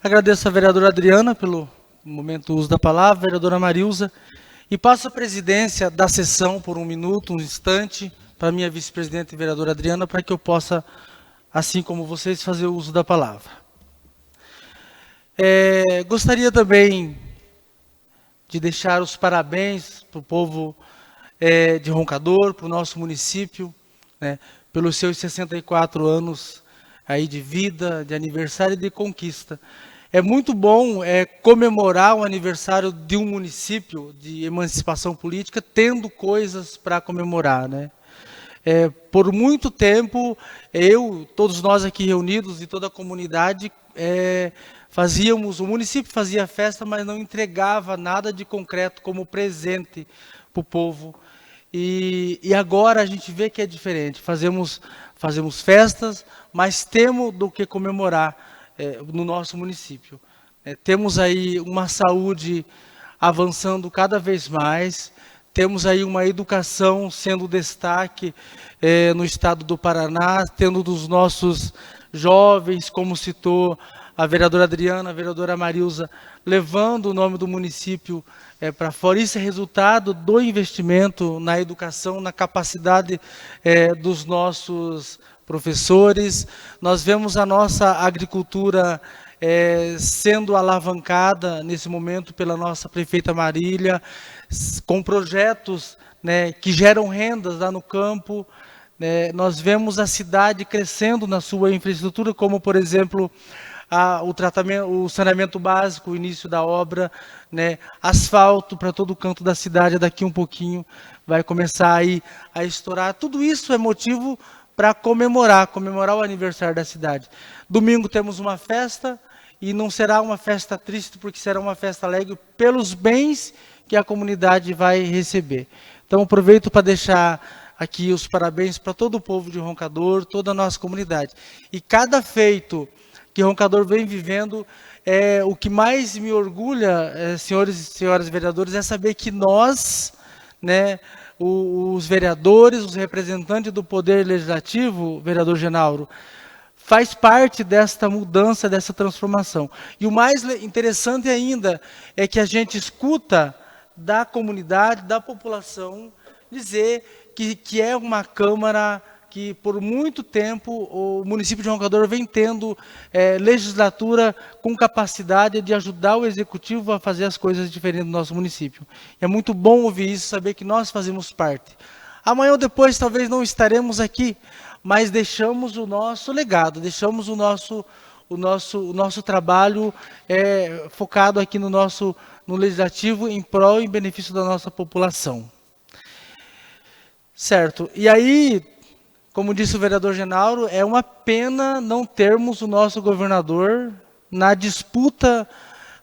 A: Agradeço a vereadora Adriana pelo momento do uso da palavra, a vereadora Marilza, e passo a presidência da sessão por um minuto, um instante, para a minha vice-presidente, vereadora Adriana, para que eu possa, assim como vocês, fazer o uso da palavra. Gostaria também de deixar os parabéns para o povo de Roncador, para o nosso município, né, pelos seus 64 anos aí de vida, de aniversário e de conquista. É muito bom comemorar o aniversário de um município de emancipação política, tendo coisas para comemorar, né? Por muito tempo, todos nós aqui reunidos e toda a comunidade, o município fazia festa, mas não entregava nada de concreto como presente para o povo. E agora a gente vê que é diferente. Fazemos festas, mas temos do que comemorar no nosso município. Temos aí uma saúde avançando cada vez mais, temos aí uma educação sendo destaque no estado do Paraná, tendo dos nossos jovens, como citou a vereadora Adriana, a vereadora Marilza, levando o nome do município para fora. Isso é resultado do investimento na educação, na capacidade dos nossos professores. Nós vemos a nossa agricultura sendo alavancada nesse momento pela nossa prefeita Marília, com projetos, né, que geram rendas lá no campo. Nós vemos a cidade crescendo na sua infraestrutura, como, por exemplo, o saneamento básico, o início da obra, né, asfalto para todo o canto da cidade. Daqui um pouquinho vai começar aí a estourar. Tudo isso é motivo para comemorar o aniversário da cidade. Domingo temos uma festa, e não será uma festa triste, porque será uma festa alegre pelos bens que a comunidade vai receber. Então, aproveito para deixar aqui os parabéns para todo o povo de Roncador, toda a nossa comunidade. E cada feito que Roncador vem vivendo, o que mais me orgulha, senhores e senhoras vereadores, é saber que nós, né, os vereadores, os representantes do Poder Legislativo, vereador Genauro, faz parte desta mudança, dessa transformação. E o mais interessante ainda é que a gente escuta da comunidade, da população, dizer que é uma Câmara que, por muito tempo, o município de Roncador vem tendo legislatura com capacidade de ajudar o Executivo a fazer as coisas diferentes no nosso município. É muito bom ouvir isso, saber que nós fazemos parte. Amanhã ou depois talvez não estaremos aqui, mas deixamos o nosso legado, deixamos o nosso trabalho focado aqui no Legislativo em prol e em benefício da nossa população. Certo. E aí, como disse o vereador Genauro, é uma pena não termos o nosso governador na disputa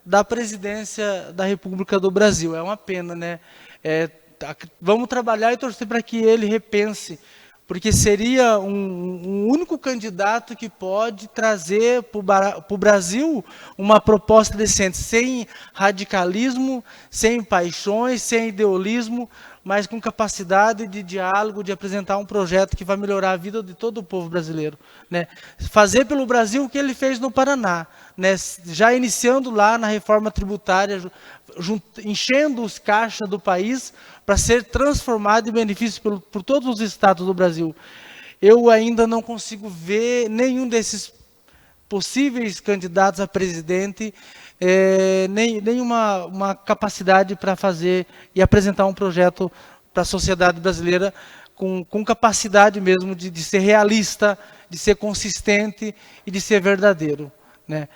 A: da presidência da República do Brasil. É uma pena, né? Vamos trabalhar e torcer para que ele repense, porque seria um único candidato que pode trazer para o Brasil uma proposta decente, sem radicalismo, sem paixões, sem idealismo, mas com capacidade de diálogo, de apresentar um projeto que vai melhorar a vida de todo o povo brasileiro, né? Fazer pelo Brasil o que ele fez no Paraná, né? Já iniciando lá na reforma tributária, enchendo os caixas do país para ser transformado em benefício por todos os estados do Brasil. Eu ainda não consigo ver nenhum desses possíveis candidatos a presidente nenhuma capacidade para fazer e apresentar um projeto para a sociedade brasileira com capacidade mesmo de ser realista, de ser consistente e de ser verdadeiro, né?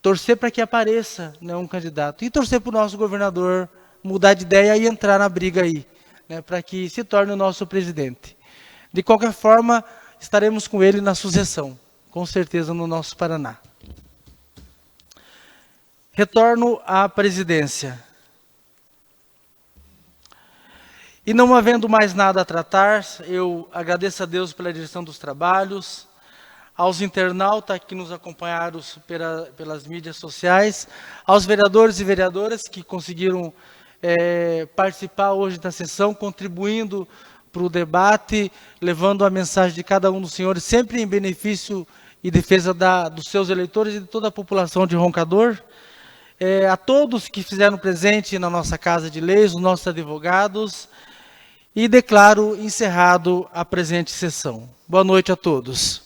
A: torcer para que apareça, né, um candidato. E torcer para o nosso governador mudar de ideia e entrar na briga aí, né, para que se torne o nosso presidente. De qualquer forma, estaremos com ele na sucessão, com certeza no nosso Paraná. Retorno à presidência. E não havendo mais nada a tratar, eu agradeço a Deus pela direção dos trabalhos, aos internautas que nos acompanharam pelas mídias sociais, aos vereadores e vereadoras que conseguiram participar hoje da sessão, contribuindo para o debate, levando a mensagem de cada um dos senhores, sempre em benefício e defesa dos seus eleitores e de toda a população de Roncador. A todos que fizeram presente na nossa Casa de Leis, os nossos advogados, e declaro encerrado a presente sessão. Boa noite a todos.